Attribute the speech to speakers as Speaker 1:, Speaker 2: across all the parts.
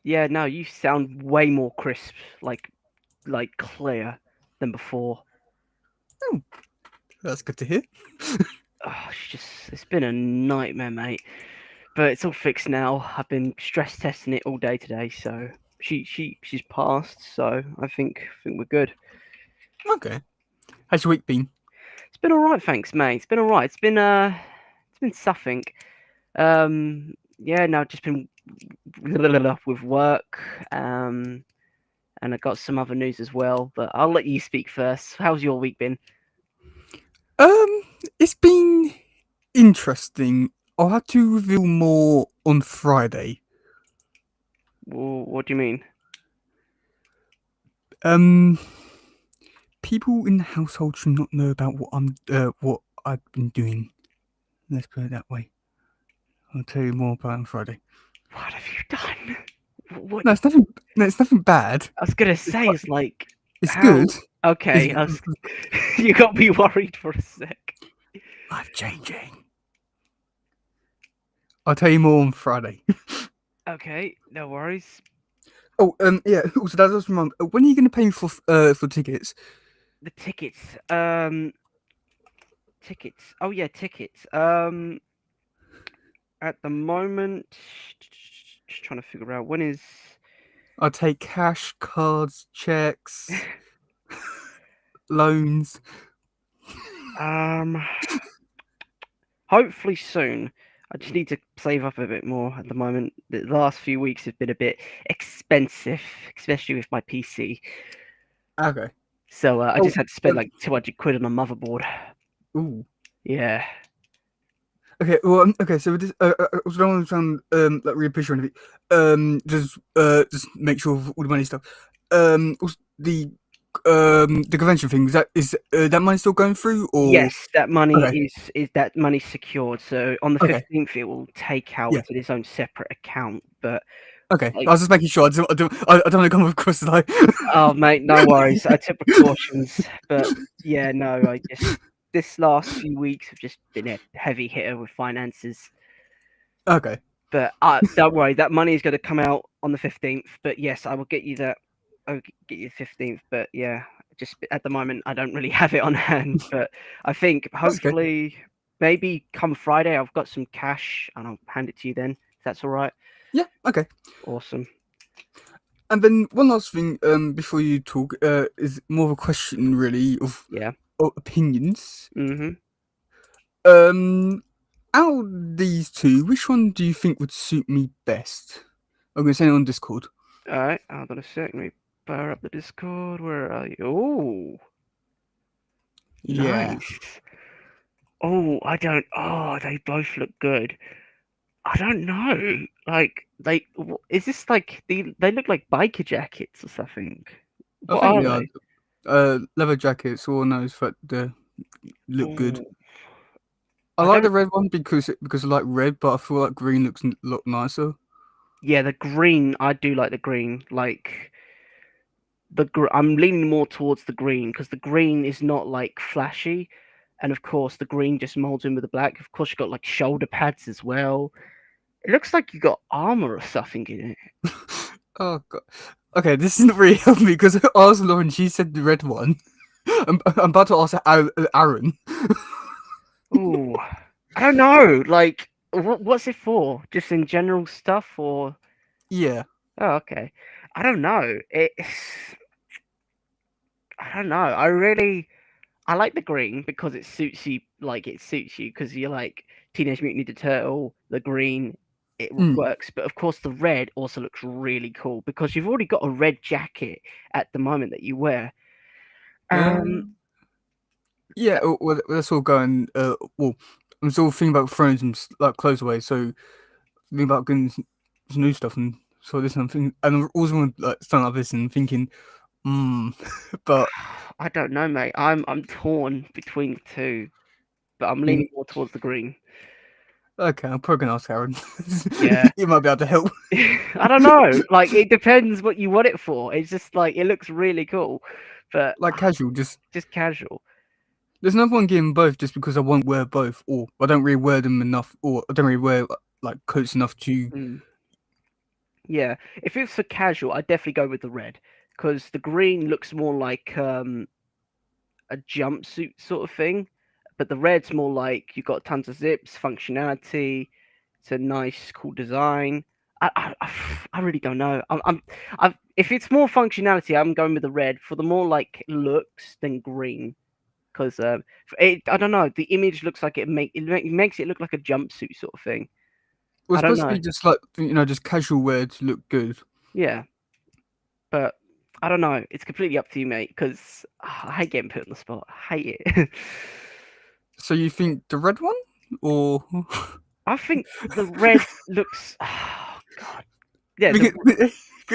Speaker 1: Yeah, no, you sound way more crisp, like clear than before.
Speaker 2: Oh, that's good to hear.
Speaker 1: Oh, it's been a nightmare, mate. But it's all fixed now. I've been stress testing it all day today, so she's passed. So I think we're good.
Speaker 2: Okay. How's your week been?
Speaker 1: It's been all right, thanks, mate. It's been all right. It's been something. Yeah, no, just been with work. And I got some other news as well. But I'll let you speak first. How's your week been?
Speaker 2: Um, it's been interesting. I'll have to reveal more on Friday.
Speaker 1: What do you mean?
Speaker 2: Um, people in the household should not know about what I've been doing. Let's put it that way. I'll tell you more about it on Friday.
Speaker 1: What have you done? What
Speaker 2: No, it's nothing. No, it's nothing bad.
Speaker 1: I was gonna
Speaker 2: It's
Speaker 1: say
Speaker 2: quite,
Speaker 1: is like
Speaker 2: it's good.
Speaker 1: how. Okay,
Speaker 2: It's
Speaker 1: you got me worried for a sec.
Speaker 2: life changing. I'll tell you more on Friday.
Speaker 1: Okay, no worries.
Speaker 2: Oh, yeah. Also, that does remind. When are you going to pay me for tickets?
Speaker 1: The tickets. Oh yeah, tickets. At the moment, just trying to figure out when is.
Speaker 2: I take cash, cards, checks, loans.
Speaker 1: Um, hopefully soon. I just need to save up a bit more at the moment. The last few weeks have been a bit expensive, especially with my PC.
Speaker 2: Okay.
Speaker 1: So I
Speaker 2: Oh,
Speaker 1: just had to spend like 200 quid on a motherboard.
Speaker 2: ooh.
Speaker 1: Yeah.
Speaker 2: Okay. Well, okay. So with this, I was don't want to sound like really pushy or anything. Just make sure of all the money stuff. Also the convention thing is that money still going through or
Speaker 1: Yes, that money
Speaker 2: okay?
Speaker 1: is that money secured. So on the
Speaker 2: Okay.
Speaker 1: 15th, it will take out
Speaker 2: Yeah.
Speaker 1: into its own separate account. But
Speaker 2: Okay. I
Speaker 1: like,
Speaker 2: was just making sure. I don't want to come across like.
Speaker 1: oh mate, no worries. I took precautions. But yeah, no, I just this last few weeks have just been a heavy hitter with finances.
Speaker 2: Okay.
Speaker 1: But don't worry, that money is going to come out on the 15th. But yes, I will get you that. I'll get you the 15th. But yeah, just at the moment, I don't really have it on hand. But I think
Speaker 2: That's okay.
Speaker 1: hopefully, maybe come Friday, I've got some cash and I'll hand it to you then. If that's all right.
Speaker 2: Yeah. Okay.
Speaker 1: Awesome.
Speaker 2: And then one last thing, before you talk, is more of a question, really,
Speaker 1: Yeah.
Speaker 2: of opinions.
Speaker 1: Mhm.
Speaker 2: Um, Out of these two, which one do you think would suit me best? I'm gonna send it on Discord.
Speaker 1: All right. Hold on a sec. Let me fire up the Discord. Where are you? Oh,
Speaker 2: Yeah,
Speaker 1: nice. Oh, I don't. Oh, they both look good. I don't know. Is this like they look like biker jackets or something?
Speaker 2: I
Speaker 1: What
Speaker 2: think
Speaker 1: are
Speaker 2: they are.
Speaker 1: they?
Speaker 2: Leather jackets, all knows that they look good.
Speaker 1: Oh,
Speaker 2: I
Speaker 1: I
Speaker 2: like the
Speaker 1: don't.
Speaker 2: red one because I like red, but I feel like green looks a lot nicer.
Speaker 1: Yeah, the green. I do like the green. Like I'm leaning more towards the green because the green is not like flashy, and of course the green just molds in with the black. Of course, you got like shoulder pads as well. It looks like you got armor or something in it.
Speaker 2: Oh god. Okay, this isn't really helping me because I asked Lauren. She said the red one. I'm about to ask Aaron.
Speaker 1: Ooh, I don't know. Like, what's it for? Just in general stuff, or
Speaker 2: Yeah.
Speaker 1: oh, okay. I don't know. I don't know. I like the green because it suits you. Like, it suits you because you're like Teenage Mutant Ninja Turtle. The green, it
Speaker 2: Mm.
Speaker 1: works. But of course, the red also looks really cool because you've already got a red jacket at the moment that you wear. Um,
Speaker 2: Uh, yeah.
Speaker 1: uh,
Speaker 2: Well, let's all go and well, I'm still thinking about throwing some like clothes away. So thinking about getting some new stuff and so this and I'm thinking, and I also want like stand like this and thinking, hmm. But
Speaker 1: I don't know, mate. I'm torn between the two, but I'm leaning
Speaker 2: you,
Speaker 1: more towards the green.
Speaker 2: okay, I'm probably gonna ask Aaron.
Speaker 1: Yeah.
Speaker 2: You might be able to help.
Speaker 1: I don't know. Like it depends what you want it for. It's just like it looks really cool, but
Speaker 2: Like casual,
Speaker 1: just casual.
Speaker 2: there's no point getting both just because I won't wear both, or I don't really wear them enough, or I don't really wear like coats enough to
Speaker 1: Mm. Yeah, if it's for casual, I'd definitely go with the red because the green looks more like a jumpsuit sort of thing, but the red's more like you've got tons of zips, functionality. It's a nice, cool design. I really don't know. If it's more functionality, I'm going with the red. For the more like looks, then green. Because I don't know. The image looks like it makes it look like a jumpsuit sort of thing.
Speaker 2: Well,
Speaker 1: I
Speaker 2: it's
Speaker 1: don't
Speaker 2: supposed to
Speaker 1: know.
Speaker 2: be just like just casual wear to look good.
Speaker 1: Yeah, but I don't know. It's completely up to you, mate. Because I hate getting put on the spot. I hate it.
Speaker 2: So you think the red one, or
Speaker 1: I think the red looks. Oh God. Yeah. The.
Speaker 2: because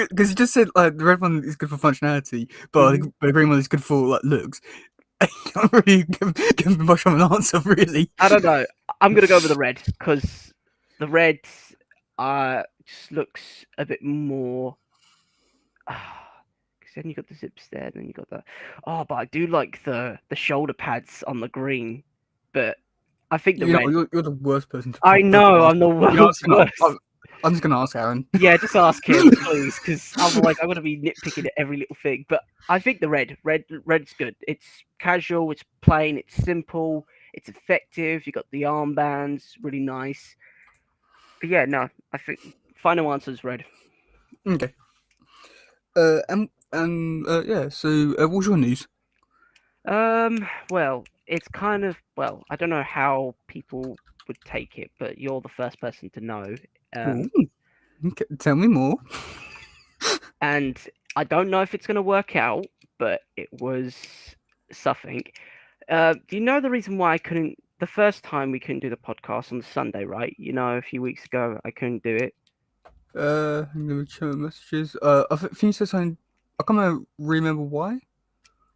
Speaker 2: because you just said like the red one is good for functionality, but
Speaker 1: Mhm.
Speaker 2: the green one is good for like looks. You can't really give much of an answer, really.
Speaker 1: I don't know. I'm gonna go with the red because the red just looks a bit more. Because then you got the zips there, then you got the. Oh, but I do like the shoulder pads on the green, but I think the
Speaker 2: You know,
Speaker 1: red.
Speaker 2: you're the worst person to
Speaker 1: I
Speaker 2: to
Speaker 1: know
Speaker 2: ask.
Speaker 1: I'm the
Speaker 2: You know,
Speaker 1: world's worst.
Speaker 2: I'm just gonna ask Aaron.
Speaker 1: Yeah, just ask him, please, because otherwise I'm gonna be nitpicking at every little thing. But I think the red's good. It's casual, it's plain, it's simple, it's effective. You got the armbands, really nice. But yeah, no, I think final answer is red.
Speaker 2: Okay. Yeah. So, what's your news?
Speaker 1: Well, it's kind of well, I don't know how people would take it, but you're the first person to know.
Speaker 2: Ooh,
Speaker 1: Um,
Speaker 2: okay, tell me more.
Speaker 1: and I don't know if it's gonna work out, but it was something. Do you know the reason why I couldn't? The first time we couldn't do the podcast on the Sunday, right? You know, a few weeks ago I couldn't do it.
Speaker 2: I'm gonna check my messages. I think you said something. I can't remember why.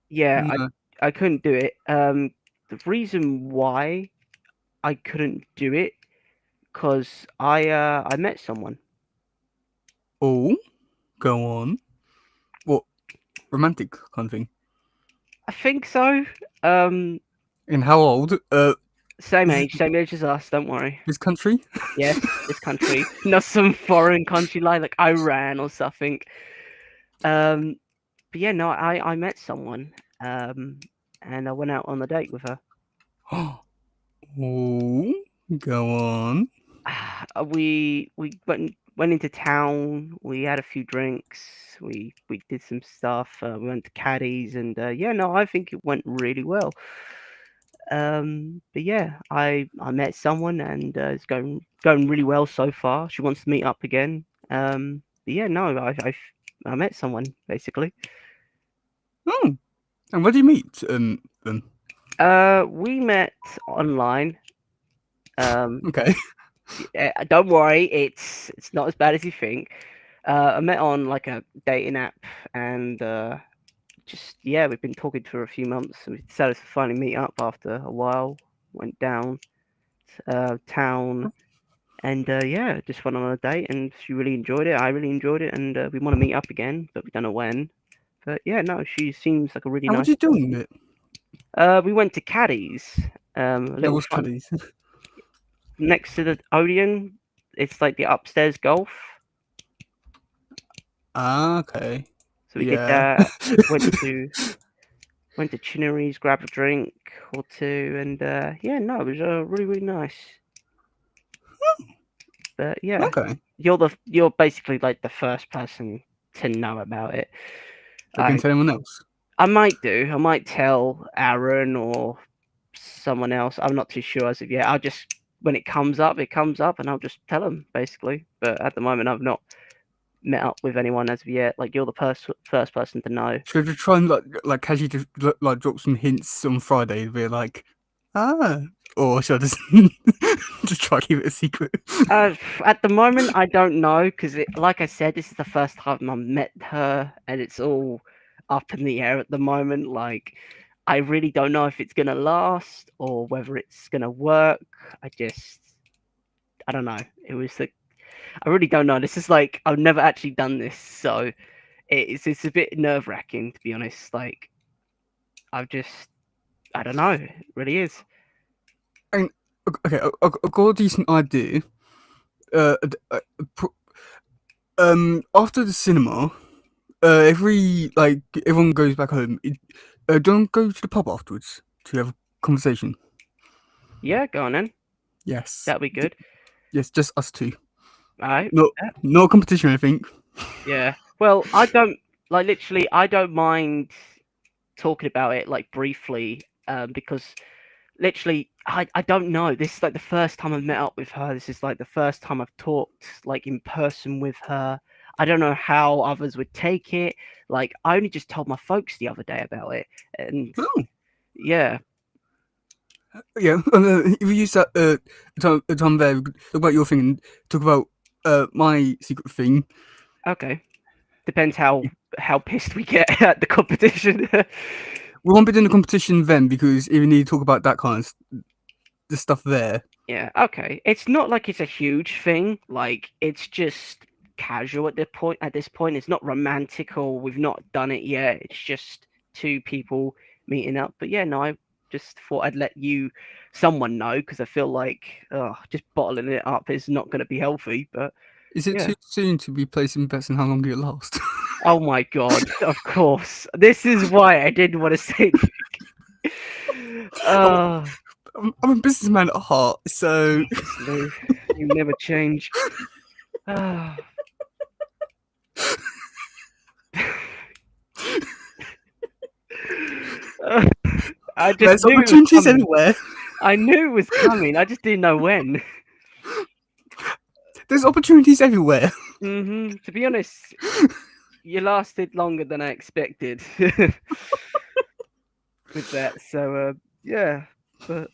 Speaker 1: Yeah,
Speaker 2: No.
Speaker 1: I couldn't do it. The reason why I couldn't do it because I met someone.
Speaker 2: Oh, go on. What romantic kind of thing?
Speaker 1: I think so. Um,
Speaker 2: And how old?
Speaker 1: same age as us. Don't worry.
Speaker 2: This country?
Speaker 1: Yes, this country, not some foreign country like Iran or something. Um, but yeah, no, I met someone. And I went out on a date with her.
Speaker 2: Oh, go on.
Speaker 1: We went into town. We had a few drinks. We did some stuff. We went to Caddies, and yeah, no, I think it went really well. But yeah, I met someone, and it's going really well so far. She wants to meet up again. But yeah, no, I met someone basically.
Speaker 2: Oh, and where do you meet? Them.
Speaker 1: We met online. Um,
Speaker 2: Okay.
Speaker 1: don't worry, it's not as bad as you think. I met on like a dating app, and just yeah, we've been talking for a few months, and we decided to finally meet up after a while. Went down town, and yeah, just went on a date, and she really enjoyed it. I really enjoyed it, and we want to meet up again, but we don't know when. But yeah, no, she seems like a really
Speaker 2: And what
Speaker 1: nice
Speaker 2: are you
Speaker 1: girl.
Speaker 2: doing with it?
Speaker 1: We went to Caddies, a
Speaker 2: Yeah,
Speaker 1: little
Speaker 2: what's
Speaker 1: fun
Speaker 2: Caddies?
Speaker 1: next to the Odeon. It's like the upstairs golf.
Speaker 2: Ah, okay.
Speaker 1: So we did
Speaker 2: Yeah.
Speaker 1: that. Went to Chinnery's, grabbed a drink or two, and yeah, no, it was really nice. But yeah,
Speaker 2: Okay.
Speaker 1: you're basically like the first person to know about it.
Speaker 2: Are you going
Speaker 1: I
Speaker 2: to tell anyone else?
Speaker 1: I might do. I might tell Aaron or someone else. I'm not too sure as of yet. I'll just when it comes up, and I'll just tell them basically. But at the moment, I've not met up with anyone as of yet. Like you're the first person to know.
Speaker 2: Should we try and like casually just like drop some hints on Friday? Be like, ah, or should I just just try to keep it a secret?
Speaker 1: At the moment, I don't know because, like I said, this is the first time I met her, and it's all up in the air at the moment. Like, I really don't know if it's gonna last or whether it's gonna work. I don't know. It was like, I really don't know. This is like, I've never actually done this, so it's a bit nerve wracking to be honest. Like, I've just, I don't know. It really is.
Speaker 2: I mean, okay, I got a decent idea. Uh, uh, After the cinema, every like everyone goes back home. Don't go to the pub afterwards to have a conversation.
Speaker 1: Yeah, go on then.
Speaker 2: Yes,
Speaker 1: That'll be good.
Speaker 2: yes, just us two.
Speaker 1: All right.
Speaker 2: No, no competition. I think.
Speaker 1: Yeah. Well, I don't like literally. I don't mind talking about it like briefly, because literally, I don't know. This is like the first time I've met up with her. This is like the first time I've talked like in person with her. I don't know how others would take it. Like I only just told my folks the other day about it, and
Speaker 2: Oh,
Speaker 1: yeah.
Speaker 2: yeah. If we use that time there, we could talk about your thing and talk about my secret thing.
Speaker 1: Okay. Depends how pissed we get at the competition.
Speaker 2: We won't be doing the competition then because if we need to talk about that kind of the stuff there.
Speaker 1: Yeah, okay. It's not like it's a huge thing. Like it's just casual at this point. It's not romantic, or we've not done it yet. It's just two people meeting up. But yeah, no, I just thought I'd let someone know, because I feel like just bottling it up is not going to be healthy. But
Speaker 2: Is it
Speaker 1: yeah.
Speaker 2: too soon to be placing bets on how long it lasts?
Speaker 1: Oh my god, of course. This is why I didn't want to say anything.
Speaker 2: I'm,
Speaker 1: Oh,
Speaker 2: I'm a businessman at heart, so
Speaker 1: Jesus, Lou. You never change. Ah. I just
Speaker 2: there's
Speaker 1: knew it was
Speaker 2: opportunities
Speaker 1: coming.
Speaker 2: everywhere.
Speaker 1: I knew it was coming. I just didn't know when.
Speaker 2: There's opportunities everywhere.
Speaker 1: To be honest, you lasted longer than I expected with that. So yeah, but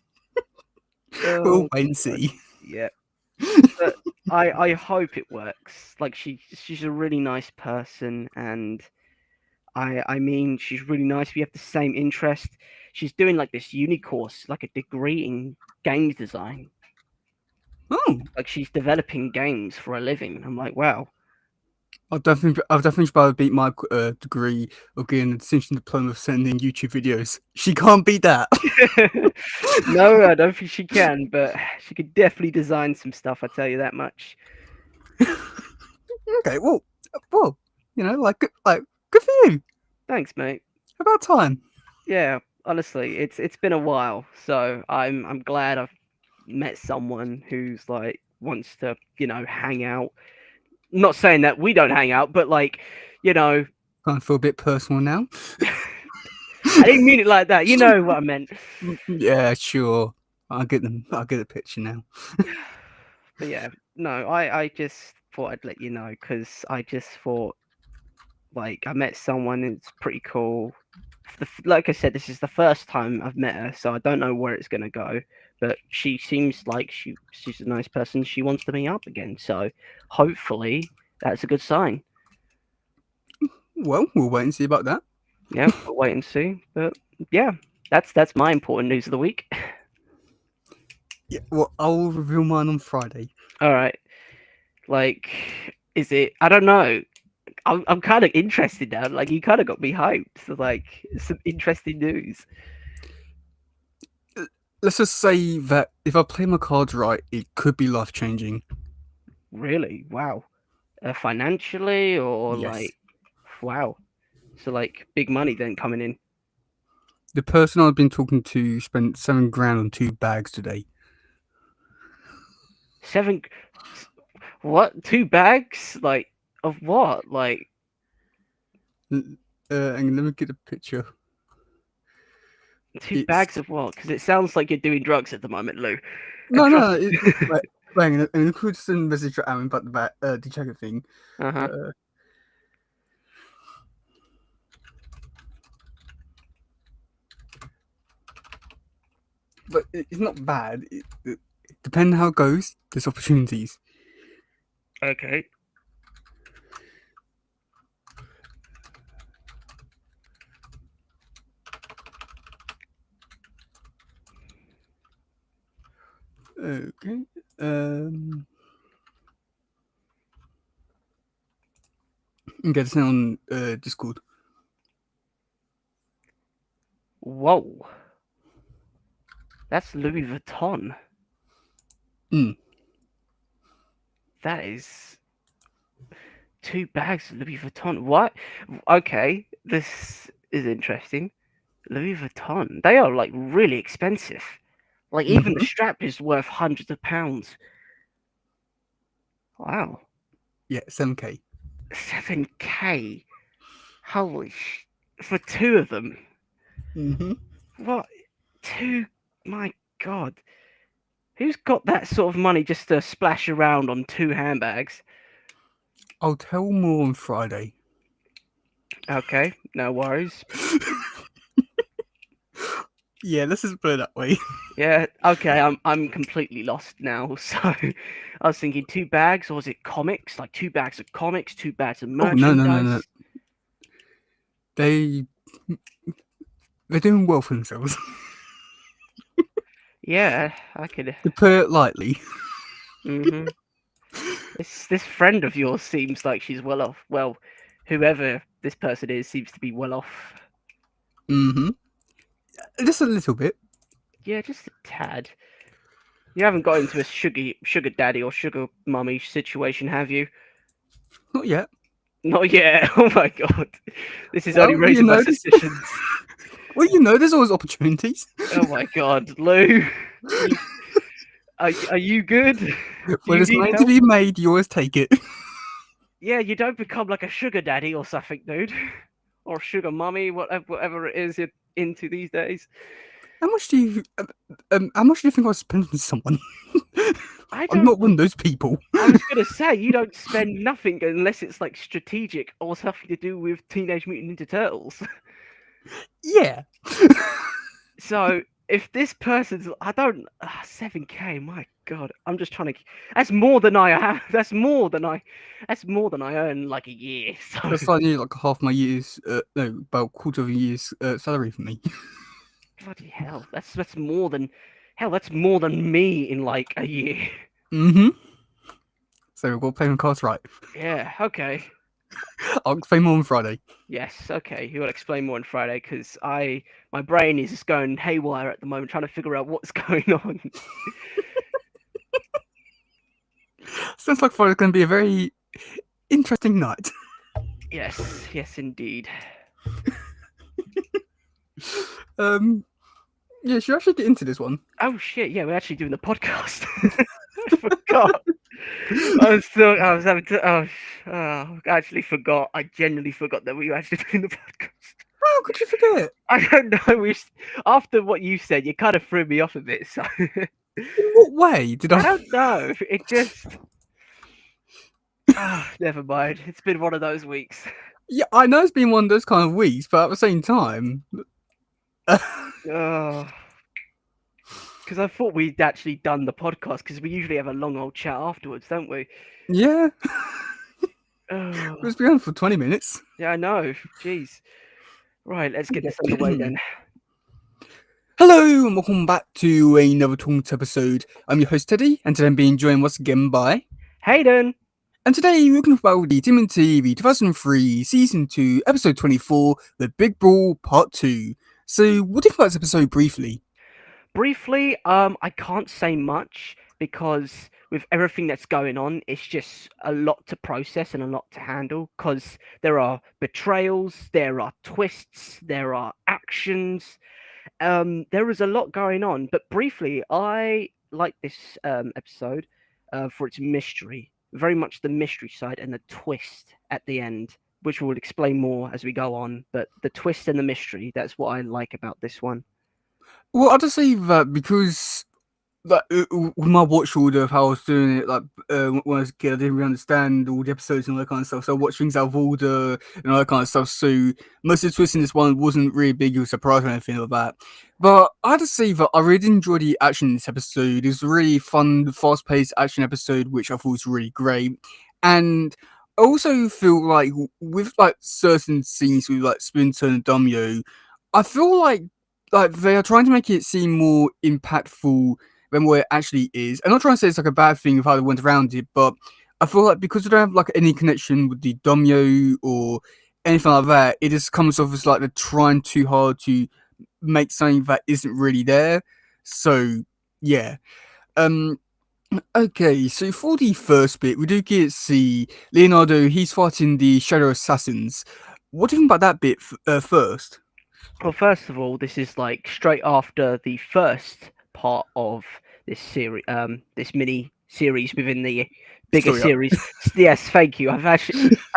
Speaker 2: We'll
Speaker 1: oh
Speaker 2: wait and
Speaker 1: god,
Speaker 2: see.
Speaker 1: yeah. But I hope it works. Like she's a really nice person, and I mean she's really nice. We have the same interest. She's doing like this uni course, like a degree in games design.
Speaker 2: Oh,
Speaker 1: Like she's developing games for a living. I'm like, wow.
Speaker 2: I've definitely about to beat my degree of getting a distinction diploma of sending YouTube videos. She can't beat that.
Speaker 1: No, I don't think she can, but she could definitely design some stuff. I tell you that much.
Speaker 2: Okay, well, like good for you.
Speaker 1: Thanks, mate.
Speaker 2: About time.
Speaker 1: Yeah, honestly, it's been a while, so I'm glad I've met someone who's like wants to hang out. Not saying that we don't hang out, but like you know,
Speaker 2: Kind of feel a bit personal now.
Speaker 1: I didn't mean it like that. You know what I meant.
Speaker 2: Yeah, sure. I get them. I get the picture now.
Speaker 1: But yeah, no, I just thought I'd let you know, because I just thought like I met someone. It's pretty cool. Like I said, this is the first time I've met her, so I don't know where it's gonna go. But she seems like she's a nice person. She wants to meet up again, so hopefully that's a good sign.
Speaker 2: Well, we'll wait and see about that.
Speaker 1: Yeah, we'll wait and see. But yeah, that's my important news of the week.
Speaker 2: Yeah, well, I'll reveal mine on Friday.
Speaker 1: All right, like, is it? I don't know. I'm kind of interested now. Like, you kind of got me hyped. So, like, some interesting news.
Speaker 2: Let's just say that if I play my cards right, it could be life changing.
Speaker 1: Really? Wow. Financially, or
Speaker 2: Yes.
Speaker 1: like, wow. So like big money then coming in.
Speaker 2: The person I've been talking to spent 7 grand on 2 bags today.
Speaker 1: Seven. What? 2 bags? Like of what? Like
Speaker 2: And let me get a picture.
Speaker 1: two
Speaker 2: It's
Speaker 1: bags of what? Because it sounds like you're doing drugs at the moment, Lou. And
Speaker 2: no,
Speaker 1: trust.
Speaker 2: no. Hang on. And could send a message to Aaron about the jacket thing.
Speaker 1: Uh huh.
Speaker 2: Uh, but it's not bad. Depending how it goes, there's opportunities.
Speaker 1: Okay.
Speaker 2: Okay. Um. Get this on Discord.
Speaker 1: Whoa. That's Louis Vuitton.
Speaker 2: Mm.
Speaker 1: That is 2 bags of Louis Vuitton. What? Okay, this is interesting. Louis Vuitton. They are like really expensive. Like even the
Speaker 2: Mm-hmm.
Speaker 1: strap is worth hundreds of pounds. Wow.
Speaker 2: Yeah, 7K.
Speaker 1: 7K. For two of them.
Speaker 2: Mm-hmm.
Speaker 1: What? Two? My God. Who's got that sort of money just to splash around on 2 handbags?
Speaker 2: I'll tell more on Friday.
Speaker 1: Okay, no worries.
Speaker 2: Yeah, let's just put it that way.
Speaker 1: Yeah, okay, I'm completely lost now. So I was thinking 2 bags, or was it comics? Like 2 bags of comics, 2 bags of
Speaker 2: Oh no.
Speaker 1: merchandise.
Speaker 2: They they're doing well for themselves.
Speaker 1: Yeah, I could.
Speaker 2: To put it lightly.
Speaker 1: Mm-hmm. This friend of yours seems like she's well off. Well, whoever this person is seems to be well off.
Speaker 2: Mm-hmm. Just a little bit.
Speaker 1: Yeah, just a tad. You haven't got into a sugar daddy or sugar mummy situation, have you?
Speaker 2: Not yet.
Speaker 1: Not yet. Oh my god, this is only
Speaker 2: Well,
Speaker 1: raising my suspicions.
Speaker 2: there's always opportunities.
Speaker 1: Oh my god, Lou, you, are you good? Do
Speaker 2: When
Speaker 1: you
Speaker 2: there's
Speaker 1: need
Speaker 2: money to
Speaker 1: help?
Speaker 2: be made, you always take it.
Speaker 1: Yeah, you don't become like a sugar daddy or something, dude, or sugar mummy, whatever it is you're into these days.
Speaker 2: How much do you how much do you think I spend on someone?
Speaker 1: I
Speaker 2: I'm
Speaker 1: don't.
Speaker 2: not one of those people.
Speaker 1: I was gonna say you don't spend nothing unless it's like strategic or something to do with Teenage Mutant Ninja Turtles.
Speaker 2: Yeah.
Speaker 1: So if this person's, I don't 7K. My God, I'm just trying to. That's more than I have. That's more than I. That's more than I earn like a year. So
Speaker 2: That's like nearly like half my year's no, about a quarter of a year's salary for me.
Speaker 1: bloody hell, that's more than hell. That's more than me in like a year.
Speaker 2: Mm-hmm. So we've got to play my cards right.
Speaker 1: Yeah. Okay.
Speaker 2: I'll explain more on Friday.
Speaker 1: Yes. Okay. You will explain more on Friday because my brain is just going haywire at the moment, trying to figure out what's going on.
Speaker 2: Sounds like Friday's going to be a very interesting night.
Speaker 1: Yes. Yes, indeed.
Speaker 2: Yeah, should I actually get into this one?
Speaker 1: Oh shit! Yeah, we're actually doing the podcast. I forgot. I was having to. I actually forgot. I genuinely forgot that we were actually doing the podcast.
Speaker 2: How could you forget?
Speaker 1: I don't know. After what you said, you kind of threw me off a bit. So
Speaker 2: In what way did
Speaker 1: I
Speaker 2: I?
Speaker 1: don't know. It just. Never mind. It's been one of those weeks.
Speaker 2: Yeah, I know it's been one of those kind of weeks, but at the same time.
Speaker 1: Oh, because I thought we'd actually done the podcast because we usually have a long old chat afterwards, don't we?
Speaker 2: Yeah.
Speaker 1: Oh,
Speaker 2: It's been on for 20 minutes.
Speaker 1: yeah, I know. Jeez. Right, let's get this underway then.
Speaker 2: Hello and welcome back to another Talks episode. I'm your host Teddy, and today I'm being joined once again by.
Speaker 1: Hayden.
Speaker 2: And today we're going to talk about the TMNT 2003 Season 2 Episode 24, The Big Brawl Part 2. So, what do you think about this episode briefly?
Speaker 1: Briefly, I can't say much because with everything that's going on, it's just a lot to process and a lot to handle because there are betrayals, there are twists, there are actions. There is a lot going on. But briefly, I like this episode for its mystery, very much the mystery side and the twist at the end, which we'll explain more as we go on. But the twist and the mystery, that's what I like about this one.
Speaker 2: Well, I'll just say that because like with my watch order of how I was doing it, like when I was a kid, I didn't really understand all the episodes and all that kind of stuff. So I watched things out of order and all that kind of stuff. So most of the twists in this one wasn't really big or surprise or anything like that. But I had to say that I really did enjoy the action in this episode. It was a really fun, fast-paced action episode, which I thought was really great. And I also feel like with like certain scenes with like Splinter and Domyo, I feel like they are trying to make it seem more impactful than what it actually is. I'm not trying to say it's like a bad thing of how they went around it, but I feel like because they don't have like any connection with the Domyo or anything like that, it just comes off as like they're trying too hard to make something that isn't really there. So yeah. Um Okay, so for the first bit, we do get to see Leonardo. He's fighting the Shadow Assassins. What do you think about that bit first?
Speaker 1: Well, first of all, this is like straight after the first part of this series, this mini series within the bigger
Speaker 2: Story up.
Speaker 1: series. Yes, thank you. I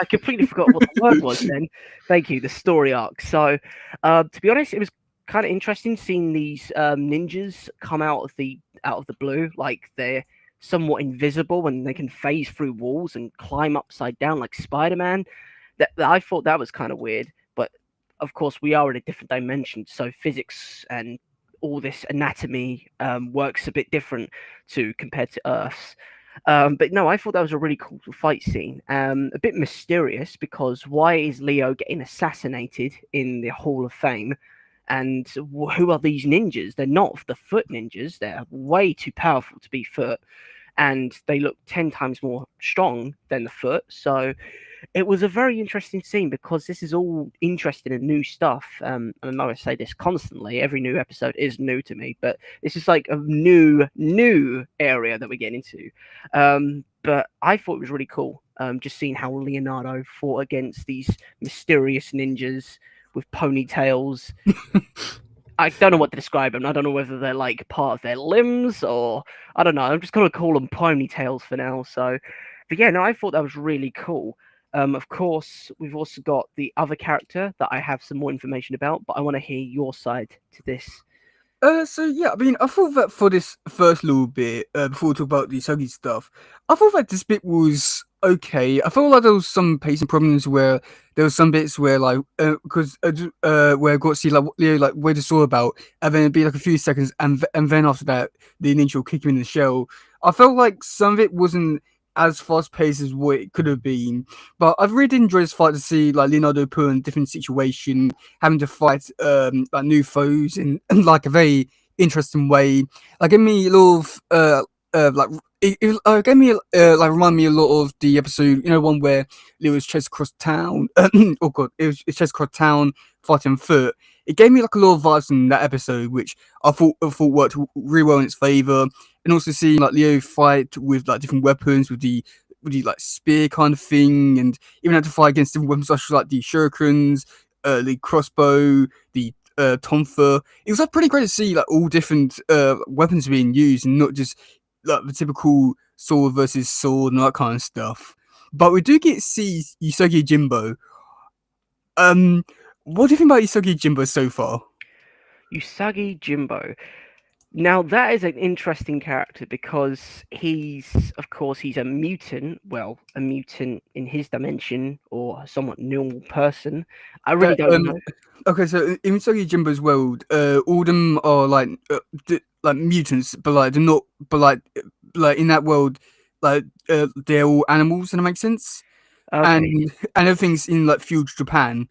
Speaker 1: completely forgot what the word was then. Thank you, the story arc. So, to be honest, it was kind of interesting seeing these ninjas come out of the blue, like they're somewhat invisible and they can phase through walls and climb upside down like Spider-Man. I thought that was kind of weird, but of course we are in a different dimension, so physics and all this anatomy works a bit different to compared to Earth's. But no, I thought that was a really cool fight scene. A bit mysterious because why is Leo getting assassinated in the Hall of Fame? And who are these ninjas? They're not the foot ninjas. They're way too powerful to be foot, and they look 10 times more strong than the foot. So it was a very interesting scene because this is all interesting and new stuff. And I know I say this constantly. Every new episode is new to me, but this is like a new area that we're getting into. But I thought it was really cool. Just seeing how Leonardo fought against these mysterious ninjas with ponytails. I don't know what to describe them. I don't know whether they're like part of their limbs or I don't know. I'm just gonna call them ponytails for now. So, but yeah, no, I thought that was really cool. Of course, we've also got the other character that I have some more information about, but I want to hear your side to this.
Speaker 2: So yeah, I mean, I thought that for this first little bit, before we talk about the Suggy stuff, I thought that this bit was okay. I felt like there was some pacing problems where there was some bits where like, because where I got to see like what Leo like where the saw about, and then it'd be like a few seconds, and then after that, the ninja will kick him in the shell. I felt like some of it wasn't as fast paced as what it could have been, but I've really enjoyed this fight to see like Leonardo put in a different situation, having to fight like new foes in like a very interesting way. Like gave me a lot of like it gave me like remind me a lot of the episode, you know, one where Leo was chased across town. Oh god, it was chased across town fighting foot. It gave me like a lot of vibes in that episode, which I thought worked really well in its favor. And also seeing like Leo fight with like different weapons with the like spear kind of thing, and even had to fight against different weapons such as like the shurikens, the crossbow, the tonfa. It was like pretty great to see like all different weapons being used, and not just like the typical sword versus sword and that kind of stuff. But we do get to see Yusuke Jimbo. Um, what do you think about Yusuke Jimbo so far?
Speaker 1: Usagi Jimbo. Now that is an interesting character because of course, he's a mutant. Well, a mutant in his dimension or a somewhat normal person. I really
Speaker 2: That
Speaker 1: don't know.
Speaker 2: okay, so in Usagi Jimbo's world, all of them are like like mutants, but like they're not, but like in that world, like they're all animals, and that makes sense.
Speaker 1: Okay.
Speaker 2: And everything's in like feudal Japan,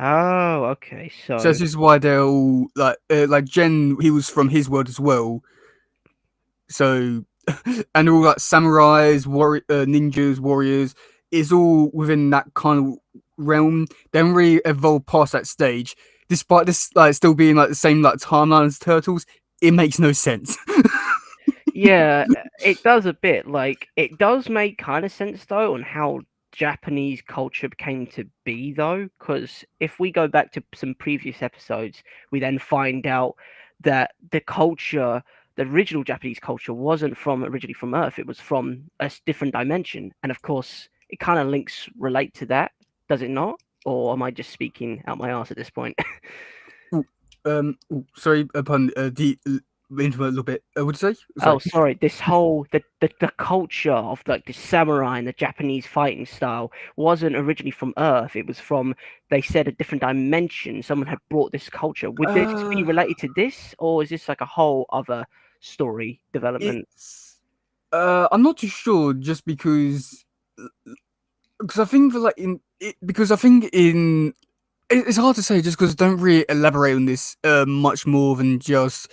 Speaker 1: Oh, okay.
Speaker 2: so
Speaker 1: So
Speaker 2: this is why they're all like Jen. He was from his world as well, so and they're all like samurais, ninjas, warriors. Is all within that kind of realm. They haven't really evolved past that stage, despite this like still being like the same like timeline as Turtles. It makes no sense.
Speaker 1: yeah, it does a bit. Like it does make kind of sense though on how Japanese culture came to be though, because if we go back to some previous episodes, we then find out that the original Japanese culture, wasn't from originally from Earth. It was from a different dimension, and of course, it kind of relate to that, does it not? Or am I just speaking out my ass at this point?
Speaker 2: Ooh, sorry, upon into a little bit. What did you say?
Speaker 1: Oh,
Speaker 2: Sorry.
Speaker 1: sorry. This whole the culture of like the samurai and the Japanese fighting style wasn't originally from Earth. It was from, they said, a different dimension. Someone had brought this culture. Would this be
Speaker 2: Uh,
Speaker 1: related to this, or is this like a whole other story development?
Speaker 2: it's I'm not too sure, just because I think that like because I think in it's hard to say just because I don't really elaborate on this much more than just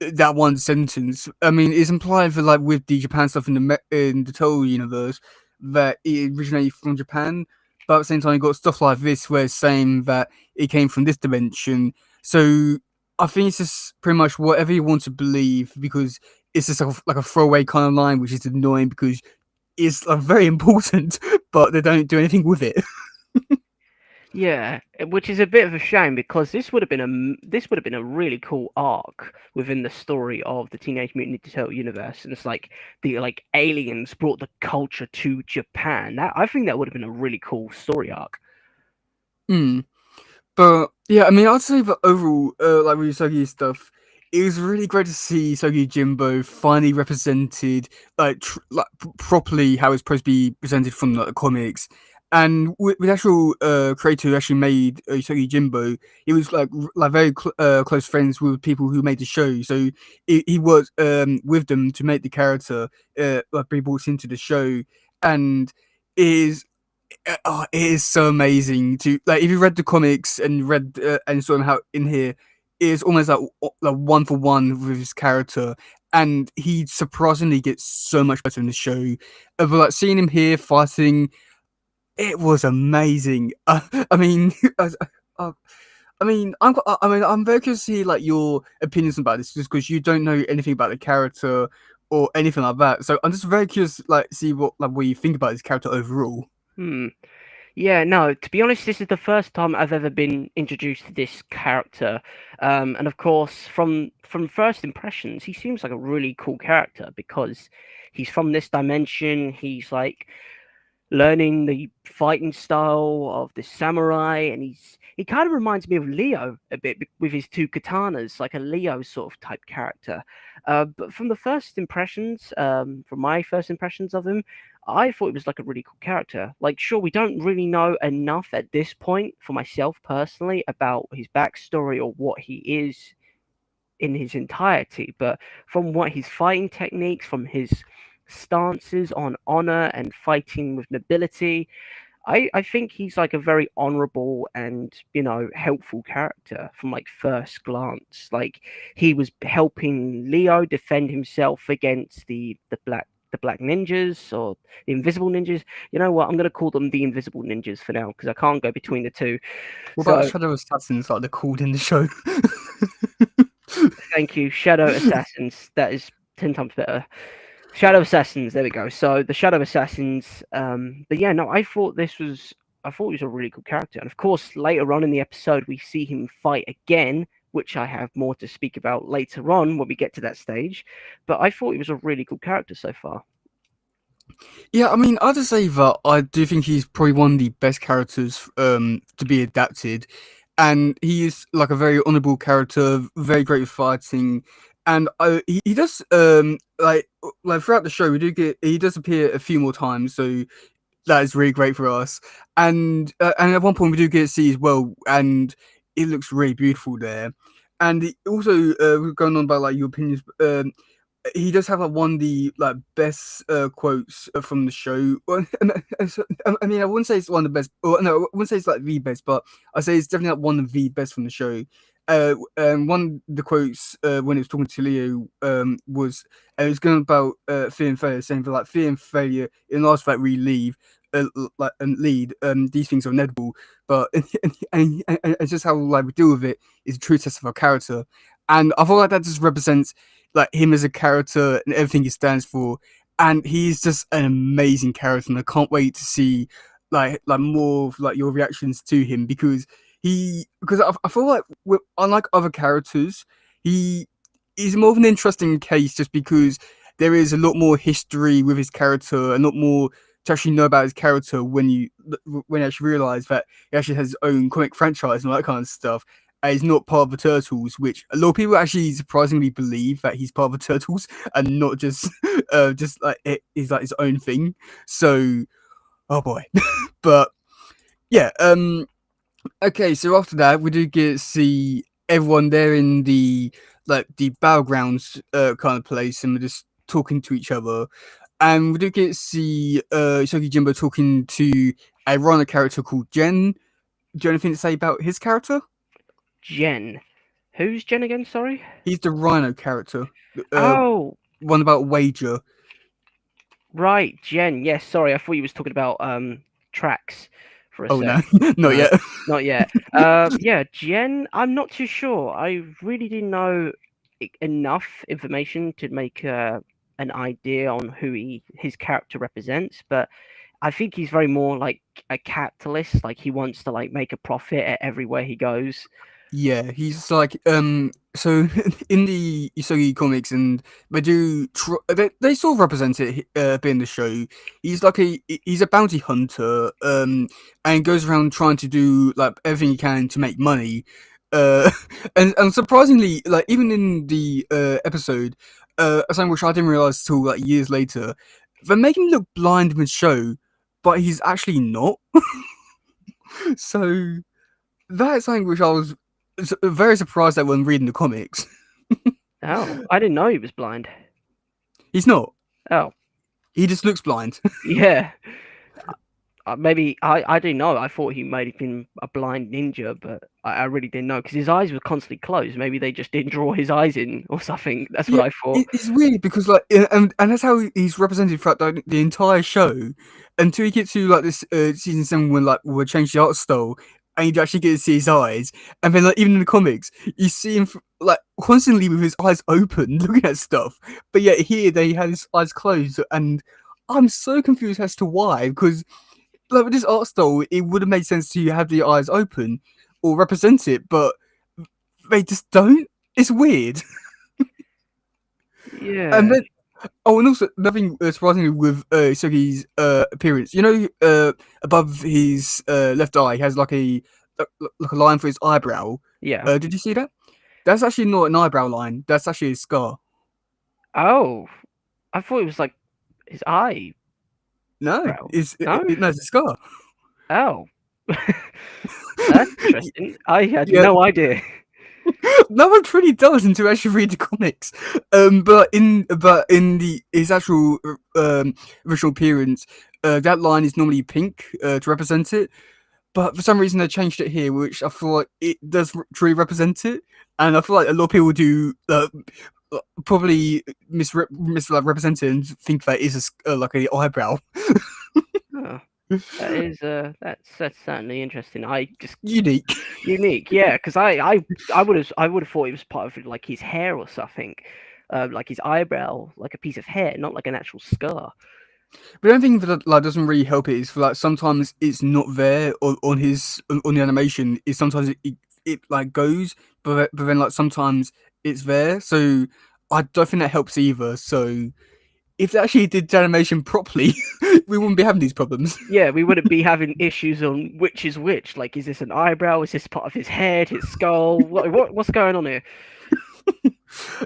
Speaker 2: that one sentence. I mean, it's implied that like with the Japan stuff in in the Total universe that it originated from Japan, but at the same time, you got stuff like this where it's saying that it came from this dimension. So I think it's just pretty much whatever you want to believe because it's just like a throwaway kind of line, which is annoying because it's very important, but they don't do anything with it.
Speaker 1: Yeah, which is a bit of a shame because this would have been a really cool arc within the story of the Teenage Mutant Ninja Turtle universe, and it's like the aliens brought the culture to Japan. That I think that would have been a really cool story arc.
Speaker 2: Hmm. But yeah, I mean, I'd say that overall, like with Usagi stuff, it was really great to see Usagi Jimbo finally represented, properly how it's supposed to be presented from like, the comics. And with actual creator who actually made Usagi Jimbo, he was very close friends with people who made the show. So he was with them to make the character be brought into the show, and is it is so amazing to like if you read the comics and read and saw him how in here it is almost like one for one with his character, and he surprisingly gets so much better in the show. But like seeing him here fighting, it was amazing. I mean, uh, I'm very curious to see like your opinions about this, just because you don't know anything about the character or anything like that. So I'm just very curious, like, see what you think about this character overall.
Speaker 1: Hmm. Yeah, no, to be honest, this is the first time I've ever been introduced to this character. And of course, from first impressions, he seems like a really cool character because he's from this dimension. He's like learning the fighting style of the samurai, and he kind of reminds me of Leo a bit with his two katanas, like a Leo sort of type character. But from the first impressions, from my first impressions of him, I thought he was like a really cool character. Like, sure, we don't really know enough at this point for myself personally about his backstory or what he is in his entirety, but from what his fighting techniques, from his stances on honor and fighting with nobility, I think he's like a very honorable and helpful character from like first glance. Like he was helping Leo defend himself against the black ninjas or the invisible ninjas. You know what? I'm gonna call them the invisible ninjas for now because I can't go between the two.
Speaker 2: What about
Speaker 1: So
Speaker 2: Shadow Assassins, like they're called in the show?
Speaker 1: thank you, Shadow Assassins. That is 10 times better. Shadow Assassins. There we go. So the Shadow Assassins. But yeah, no, I thought he was a really cool character, and of course, later on in the episode, we see him fight again, which I have more to speak about later on when we get to that stage. But I thought he was a really cool character so far.
Speaker 2: Yeah, I mean, I'd just say that I do think he's probably one of the best characters to be adapted, and he is like a very honourable character, very great with fighting, and he does like throughout the show we do get he does appear a few more times, so that is really great for us. And at one point we do get to see as well, and it looks really beautiful there. And also, we're going on about like your opinions. He does have like one of the like best quotes from the show. I mean, I wouldn't say it's one of the best. Or, no, I wouldn't say it's like the best, but I say it's definitely like one of the best from the show. And one of the quotes when it was talking to Leo was it was going about fear and failure, saying that like fear and failure in last fact we leave. Like and lead these things are inevitable, but and it's just how like we deal with it is a true test of our character, and I feel like that just represents like him as a character and everything he stands for. And he's just an amazing character, and I can't wait to see like more of like your reactions to him because I feel like unlike other characters, he is more of an interesting case just because there is a lot more history with his character, a lot more to actually know about his character when you actually realize that he actually has his own comic franchise and all that kind of stuff. He's not part of the Turtles, which a lot of people actually surprisingly believe that he's part of the Turtles and not just just like it is like his own thing. So, oh boy, but yeah. Okay, so after that, we do get to see everyone there in the battlegrounds kind of place, and we're just talking to each other. And we do get to see Shoki Jimbo talking to a runner character called Jen. Do you have anything to say about his character?
Speaker 1: Jen, who's Jen again? Sorry.
Speaker 2: He's the Rhino character. Uh,
Speaker 1: Oh,
Speaker 2: one about Wager.
Speaker 1: right, Jen. Yes, sorry, I thought you was talking about tracks for a
Speaker 2: Oh
Speaker 1: sec.
Speaker 2: no, not
Speaker 1: No,
Speaker 2: yet.
Speaker 1: not yet. Yeah, Jen. I'm not too sure. I really didn't know. enough information to make an idea on who his character represents, but I think he's very more like a capitalist. Like he wants to like make a profit at everywhere he goes.
Speaker 2: Yeah, he's like so in the Isogi comics, and they sort of represent it a bit in the show. He's a bounty hunter, and goes around trying to do like everything he can to make money. Uh, and surprisingly, like even in the episode, something which I didn't realize till like years later, they make him look blind in the show, but he's actually not. So that's something which I was very surprised at when reading the comics.
Speaker 1: Oh, I didn't know he was blind.
Speaker 2: He's not.
Speaker 1: Oh,
Speaker 2: He just looks blind.
Speaker 1: yeah. Maybe I didn't know. I thought he might have been a blind ninja, but I really didn't know because his eyes were constantly closed. Maybe they just didn't draw his eyes in or something. That's what
Speaker 2: Yeah,
Speaker 1: I thought.
Speaker 2: it's weird because like, and that's how he's represented throughout the entire show until you get to like this season 7 when like we change the art style and you actually get to see his eyes, and then like even in the comics you see him like constantly with his eyes open looking at stuff, but yet here they had his eyes closed, and I'm so confused as to why because like with this art style it would have made sense to have the eyes open or represent it, but they just don't. It's weird. And
Speaker 1: Yeah,
Speaker 2: then, oh, and also nothing surprisingly with Sugi's appearance. You know, above his left eye, he has like a line for his eyebrow.
Speaker 1: yeah.
Speaker 2: Did you see that? That's actually not an eyebrow line. That's actually a scar.
Speaker 1: Oh, I thought it was like his eyebrow.
Speaker 2: No,
Speaker 1: No.
Speaker 2: no, it's a scar.
Speaker 1: Oh, that's interesting. I had
Speaker 2: Yeah,
Speaker 1: no idea.
Speaker 2: no one really does until you actually read the comics. But in the his actual original appearance, that line is normally pink to represent it. But for some reason they changed it here, which I feel like it does truly represent it, and I feel like a lot of people do probably misrepresent it and think that is like a eyebrow.
Speaker 1: Oh, that's certainly interesting. I just
Speaker 2: Unique.
Speaker 1: unique, yeah, because I would have thought it was part of like his hair or something, like his eyebrow, like a piece of hair, not like an actual scar.
Speaker 2: But the only thing that like doesn't really help it is for like sometimes it's not there on his on the animation. Is sometimes it like goes, but then like sometimes it's there. So I don't think that helps either. So if they actually did the animation properly, we wouldn't be having these problems.
Speaker 1: Yeah, we wouldn't be having issues on which is which. Like, is this an eyebrow? Is this part of his head, his skull? What's going on here?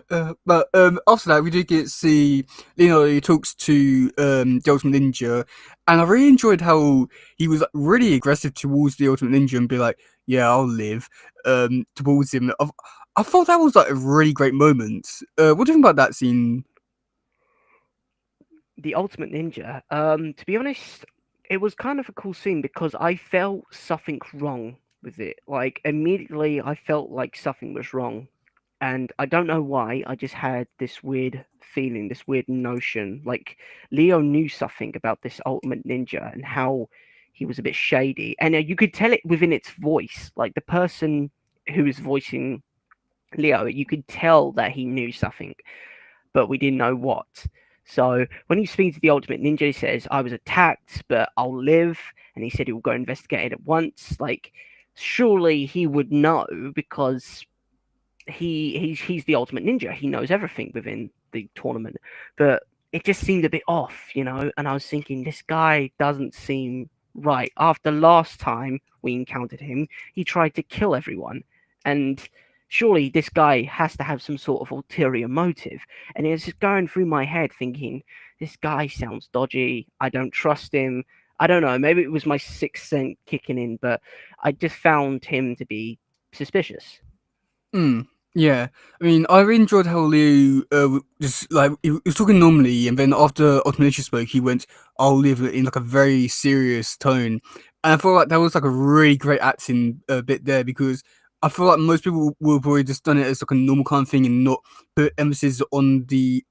Speaker 2: But after that, we do get to see Leonardo who talks to the Ultimate Ninja, and I really enjoyed how he was like, really aggressive towards the Ultimate Ninja and be like, "Yeah, I'll live." Towards him, I thought that was like a really great moment. What do you think about that scene?
Speaker 1: The Ultimate Ninja. To be honest, it was kind of a cool scene because I felt something wrong with it. Like immediately, I felt like something was wrong, and I don't know why. I just had this weird feeling, this weird notion. Like Leo knew something about this Ultimate Ninja and how he was a bit shady, and you could tell it within its voice. Like the person who was voicing Leo, you could tell that he knew something, but we didn't know what. So when he speaks to the Ultimate Ninja, he says, "I was attacked, but I'll live," and he said he will go investigate it at once. Like, surely he would know because he's the Ultimate Ninja. He knows everything within the tournament, but it just seemed a bit off, you know. And I was thinking, this guy doesn't seem right. After last time we encountered him, he tried to kill everyone, and surely this guy has to have some sort of ulterior motive. And it's just going through my head, thinking, this guy sounds dodgy. I don't trust him. I don't know. Maybe it was my sixth sense kicking in, but I just found him to be suspicious.
Speaker 2: Mm, yeah, I mean, I really enjoyed how Leo just like he was talking normally, and then after Ultimate spoke, he went, "I'll live," in like a very serious tone, and I feel like that was like a really great acting bit there because I feel like most people would have probably just done it as like a normal kind of thing and not put emphasis on the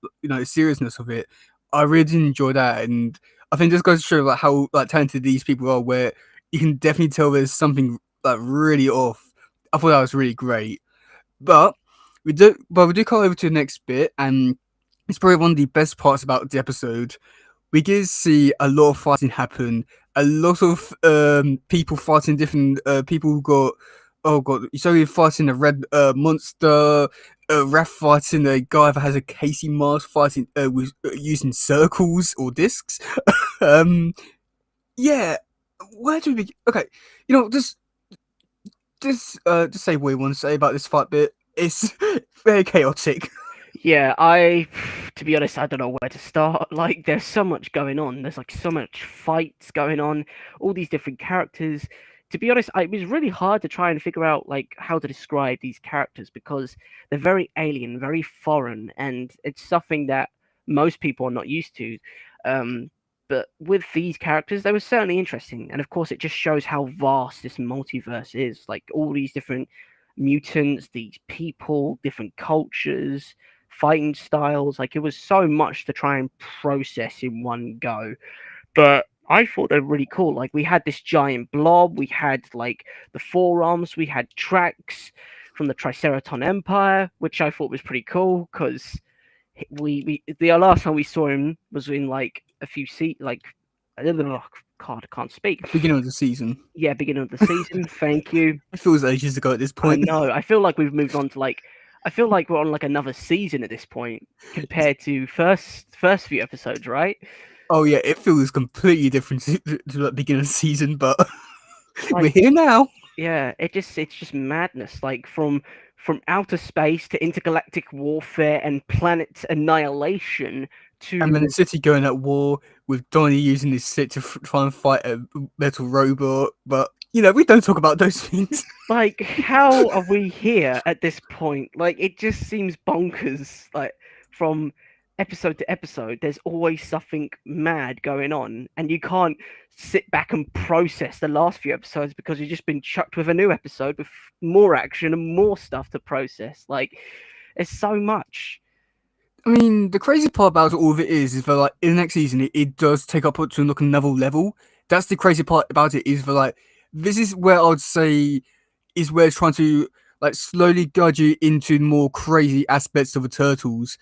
Speaker 2: seriousness of it. I really did enjoy that, and I think this goes to show like how like talented these people are, where you can definitely tell there's something like really off. I thought that was really great. But we do come over to the next bit, and it's probably one of the best parts about the episode. We get to see a lot of fighting happen. A lot of people fighting different people who got. Oh god! So you're fighting a red monster. Raph fighting a guy that has a Casey mask, fighting with using circles or discs. um, yeah. Where do we? Okay, just say what you want to say about this fight bit. It's very chaotic.
Speaker 1: Yeah, to be honest, I don't know where to start. Like, there's so much going on. There's like so much fights going on, all these different characters. To be honest, it was really hard to try and figure out like how to describe these characters because they're very alien, very foreign, and it's something that most people are not used to. Um, but with these characters, they were certainly interesting, and of course, it just shows how vast this multiverse is. Like all these different mutants, these people, different cultures, fighting styles. Like it was so much to try and process in one go. But I thought they were really cool. Like we had this giant blob, we had like the forearms, we had tracks from the Triceraton Empire, which I thought was pretty cool because we the last time we saw him was in like a few like oh, God, I can't speak.
Speaker 2: Beginning of the season.
Speaker 1: Yeah, beginning of the season. Thank you.
Speaker 2: It feels ages ago at this
Speaker 1: I
Speaker 2: point.
Speaker 1: know. I feel like we've moved on to like I feel like we're on like another season at this point compared to first few episodes, right?
Speaker 2: Oh yeah, it feels completely different to the beginning of the season, but we're
Speaker 1: Like
Speaker 2: here now.
Speaker 1: yeah, it's just madness. Like from outer space to intergalactic warfare and planet annihilation
Speaker 2: And then the
Speaker 1: to
Speaker 2: city going at war with Donnie using his stick to try and fight a metal robot. But we don't talk about those things.
Speaker 1: like how are we here at this point? Like it just seems bonkers. Like from episode to episode there's always something mad going on and you can't sit back and process the last few episodes because you've just been chucked with a new episode with more action and more stuff to process. Like it's so much.
Speaker 2: I mean, the crazy part about all of it is that like in the next season, it does take up to like another level. That's the crazy part about it is that like this is where I'd say is where it's trying to like slowly guide you into more crazy aspects of the turtles.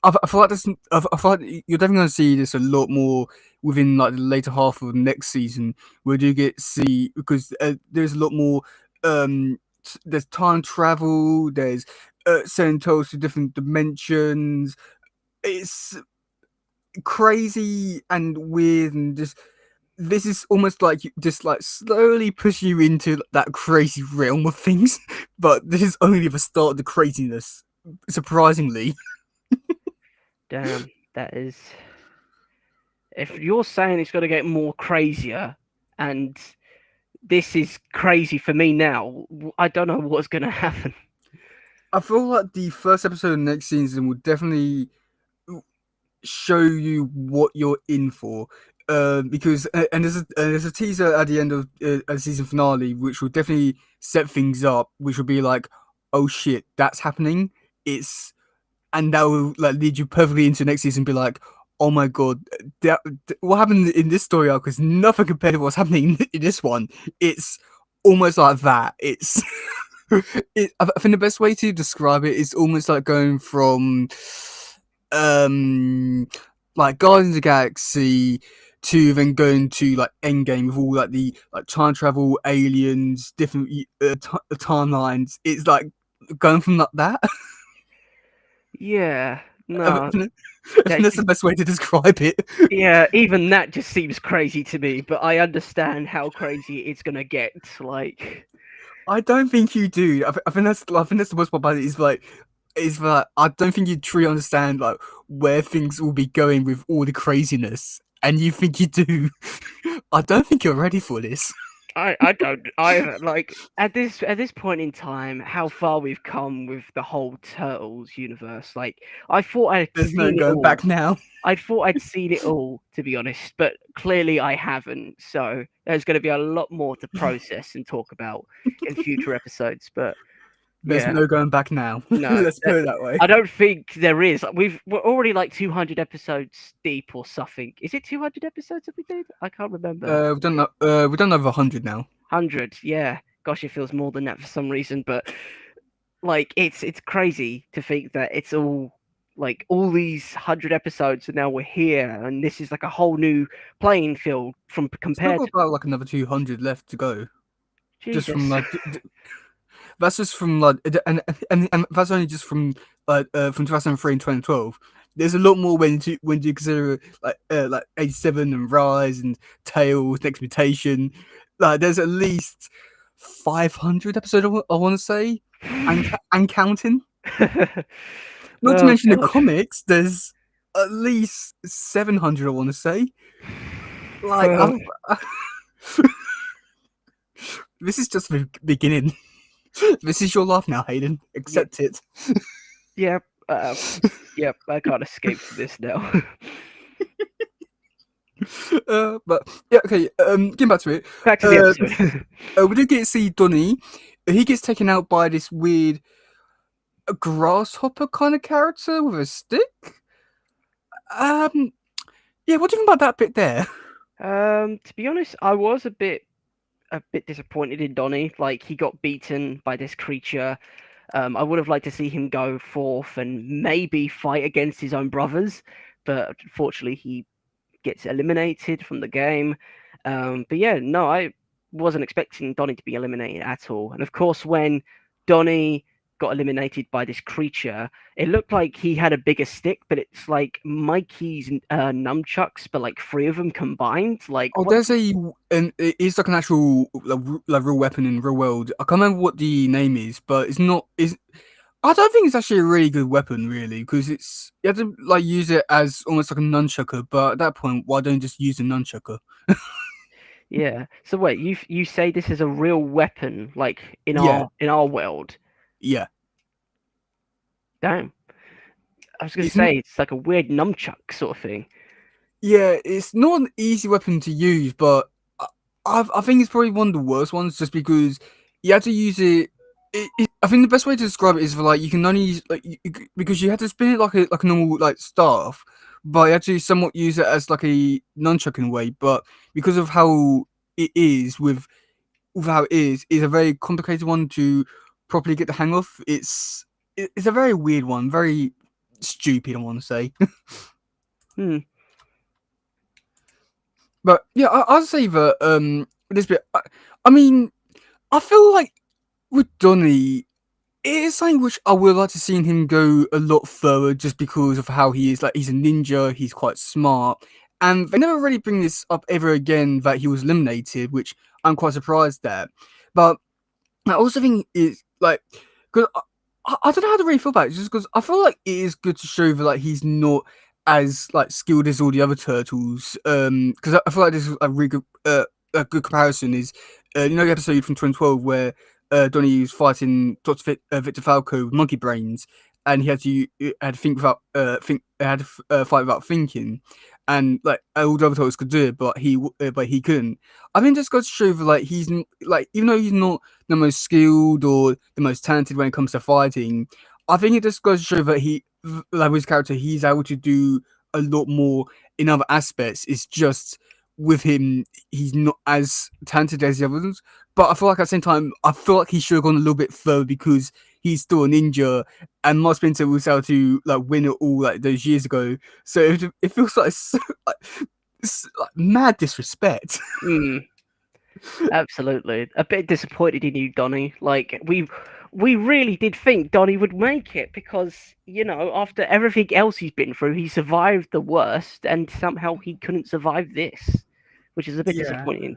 Speaker 2: I feel like I feel like you're definitely going to see this a lot more within like the later half of next season, where you get see because there's a lot more. There's time travel. There's sending turtles to different dimensions. It's crazy and weird, and just this is almost like just like slowly push you into that crazy realm of things. But this is only the start of the craziness. Surprisingly.
Speaker 1: Damn, that is if you're saying it's got to get more crazier and this is crazy for me now. I don't know what's going to happen.
Speaker 2: I feel like the first episode of next season will definitely show you what you're in for. Because and there's a teaser at the end of a season finale, which will definitely set things up. Which will be like, oh shit, that's happening. It's and that will like lead you perfectly into next season. And be like, oh my god, what happened in this story arc is nothing compared to what's happening in this one. It's almost like that. I think the best way to describe it is almost like going from um like Guardians of the Galaxy to then going to like Endgame with all like the like time travel, aliens, different timelines. It's like going from like that.
Speaker 1: Yeah,
Speaker 2: I
Speaker 1: no,
Speaker 2: think
Speaker 1: that
Speaker 2: that's the best way to describe it.
Speaker 1: yeah, even that just seems crazy to me. But I understand how crazy it's gonna get. Like,
Speaker 2: I don't think you do. I think that's the worst part about it is that I don't think you truly understand like where things will be going with all the craziness, and you think you do. I don't think you're ready for this.
Speaker 1: I don't I like at this point in time how far we've come with the whole Turtles universe. Like I thought I'd
Speaker 2: There's no
Speaker 1: seen it
Speaker 2: going
Speaker 1: all.
Speaker 2: back now.
Speaker 1: I thought I'd seen it all, to be honest, but clearly I haven't. So there's going to be a lot more to process and talk about in future episodes. But
Speaker 2: There's
Speaker 1: yeah,
Speaker 2: no going back now.
Speaker 1: no,
Speaker 2: Let's put it that way.
Speaker 1: I don't think there is. We're already like 200 episodes deep or something. Is it 200 episodes that we did? I can't remember.
Speaker 2: We've done over 100 now.
Speaker 1: 100, yeah. Gosh, it feels more than that for some reason, but like it's crazy to think that it's all like all these 100 episodes and now we're here and this is like a whole new playing field from
Speaker 2: Still
Speaker 1: compared
Speaker 2: got
Speaker 1: to
Speaker 2: about like another 200 left to go. Just from
Speaker 1: Jesus.
Speaker 2: like that's just from like and that's only just from 2003 and 2012. There's a lot more when you consider like 87 and Rise and Tales, Next Mutation. Like there's at least 500 episodes I want to say, and counting. Not to
Speaker 1: Oh
Speaker 2: mention the
Speaker 1: god.
Speaker 2: comics. There's at least 700 I want to say. Like
Speaker 1: Oh,
Speaker 2: this is just the beginning. This is your life now, Hayden.
Speaker 1: yeah,
Speaker 2: Accept it.
Speaker 1: yeah, uh, yeah, I can't escape from this now.
Speaker 2: But yeah, okay. Getting back to it.
Speaker 1: Back to the
Speaker 2: Uh,
Speaker 1: episode.
Speaker 2: we did get to see Donnie. He gets taken out by this weird grasshopper kind of character with a stick. Um, yeah. What do you think about that bit there?
Speaker 1: To be honest, I was a bit disappointed in Donnie. Like he got beaten by this creature. I would have liked to see him go forth and maybe fight against his own brothers, but unfortunately he gets eliminated from the game. But yeah, no, I wasn't expecting Donnie to be eliminated at all. And of course, when Donnie got eliminated by this creature, it looked like he had a bigger stick, but it's like Mikey's nunchucks, but like three of them combined. Like
Speaker 2: Oh,
Speaker 1: what?
Speaker 2: there's and it's like an actual like real weapon in the real world. I can't remember what the name is, but it's not. Is I don't think it's actually a really good weapon, really, because it's you have to like use it as almost like a nunchucker. But at that point, why don't you just use a nunchucker?
Speaker 1: Yeah. So wait, you say this is a real weapon, like in
Speaker 2: Yeah,
Speaker 1: our world?
Speaker 2: yeah.
Speaker 1: Damn. I was gonna
Speaker 2: It's
Speaker 1: say it's like a weird nunchuck sort of thing.
Speaker 2: Yeah, it's not an easy weapon to use, but I think it's probably one of the worst ones, just because you have to use it. I think the best way to describe it is for like you can only use because you have to spin it like a normal like staff, but you have to somewhat use it as like a nunchuck in a way. But because of how it is with how it is a very complicated one to properly get the hang of. It's a very weird one, very stupid. I want to say.
Speaker 1: Hmm.
Speaker 2: But yeah, I'd say that this bit. I mean, I feel like with Donny, it is something which I would like to see him go a lot further, just because of how he is. Like he's a ninja, he's quite smart, and they never really bring this up ever again that he was eliminated, which I'm quite surprised at. But I also think it's like because I don't know how to really feel about it, just because I feel like it is good to show that like he's not as like skilled as all the other turtles. Because I feel like this is a good comparison is you know the episode from 2012 where Donnie was fighting Victor Falco with monkey brains, and he had to think without had to fight without thinking. And like all the other turtles could do it, but he couldn't. I think just goes to show that like like even though he's not the most skilled or the most talented when it comes to fighting. I think it just goes to show that like with his character, he's able to do a lot more in other aspects. It's just with him, he's not as talented as the others. But I feel like at the same time, I feel like he should have gone a little bit further because he's still a ninja, and Mark Spencer was able to like win it all like those years ago. So it feels like, like, like mad disrespect.
Speaker 1: Hmm. Absolutely. A bit disappointed in you, Donny. Like we really did think Donny would make it because, after everything else he's been through, he survived the worst and somehow he couldn't survive this, which is a bit
Speaker 2: Yeah.
Speaker 1: disappointing.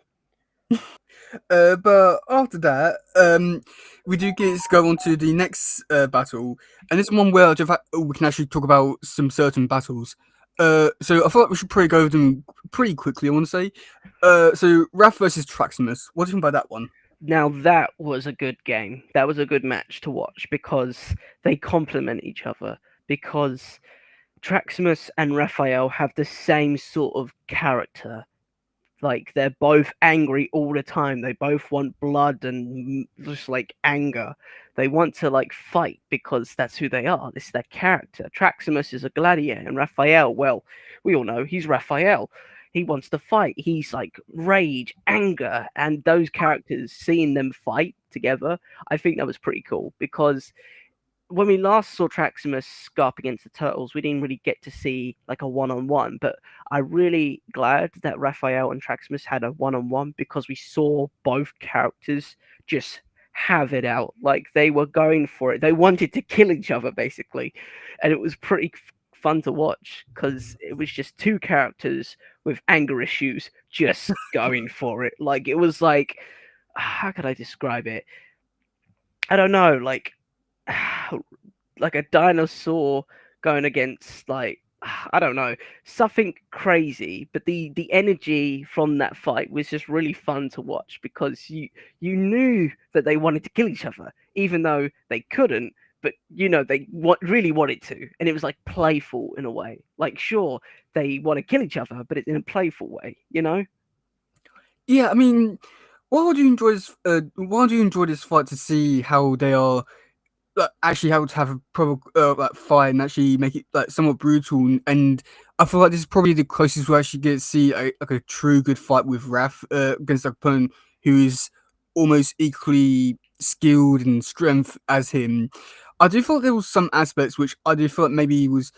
Speaker 2: But after that, we do get to go on to the next battle, and it's one where we can actually talk about some certain battles. So I feel like we should probably go over them pretty quickly. I want to say, so Raph versus Traximus. What do you think about that one?
Speaker 1: Now that was a good game. That was a good match to watch because they complement each other. Because Traximus and Raphael have the same sort of character. Like they're both angry all the time. They both want blood and just like anger. They want to like fight because that's who they are. This is their character. Traximus is a gladiator, and Raphael, well, we all know he's Raphael. he wants to fight. He's like rage, anger, and those characters, seeing them fight together, I think that was pretty cool because when we last saw Traximus go up against the Turtles, we didn't really get to see like a one-on-one. But I'm really glad that Raphael and Traximus had a one-on-one because we saw both characters just have it out. Like they were going for it. They wanted to kill each other basically, and it was pretty fun to watch because it was just two characters with anger issues just going for it. Like it was like, how could I describe it? I don't know, like a dinosaur going against like I don't know, something crazy. But the energy from that fight was just really fun to watch because you knew that they wanted to kill each other, even though they couldn't. But they really wanted to, and it was like playful in a way. Like sure, they want to kill each other, but it's in a playful way, you know.
Speaker 2: Yeah, I mean, why would you enjoy this? Why do you enjoy this fight to see how they are like, actually able to have a proper like fight and actually make it like somewhat brutal? And I feel like this is probably the closest we actually get to see like a true good fight with Raph against an opponent who is almost equally skilled and strength as him. I do feel like there was some aspects which I do feel like maybe was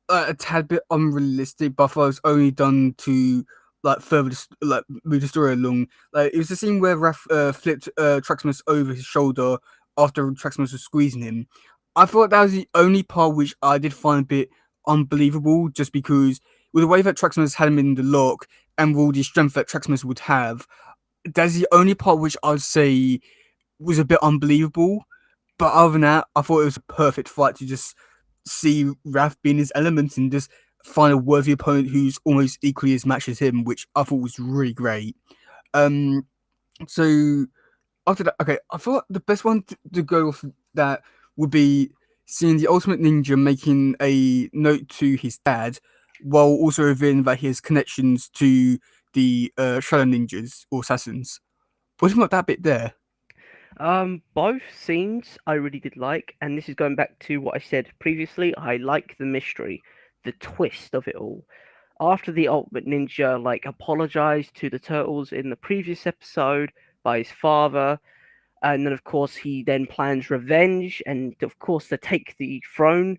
Speaker 2: a tad bit unrealistic, but I thought it was only done to like further like move the story along. Like it was the scene where Raph flipped Traximus over his shoulder after Traximus was squeezing him. I thought that was the only part which I did find a bit unbelievable, just because with the way that Traximus had him in the lock and with all the strength that Traximus would have, that's the only part which I'd say was a bit unbelievable. But other than that, I thought it was a perfect fight to just see Raph be in his element and just find a worthy opponent who's almost equally as matched as him, which I thought was really great. Um, so after that, okay, I thought the best one to go off that would be seeing the Ultimate Ninja making a note to his dad, while also revealing that he has connections to the Shadow Ninjas or Assassins. What do you think about that bit there?
Speaker 1: Both scenes I really did like, and this is going back to what I said previously. I like the mystery, the twist of it all. After the Ultimate Ninja like apologized to the turtles in the previous episode by his father, and then of course he then plans revenge, and of course to take the throne.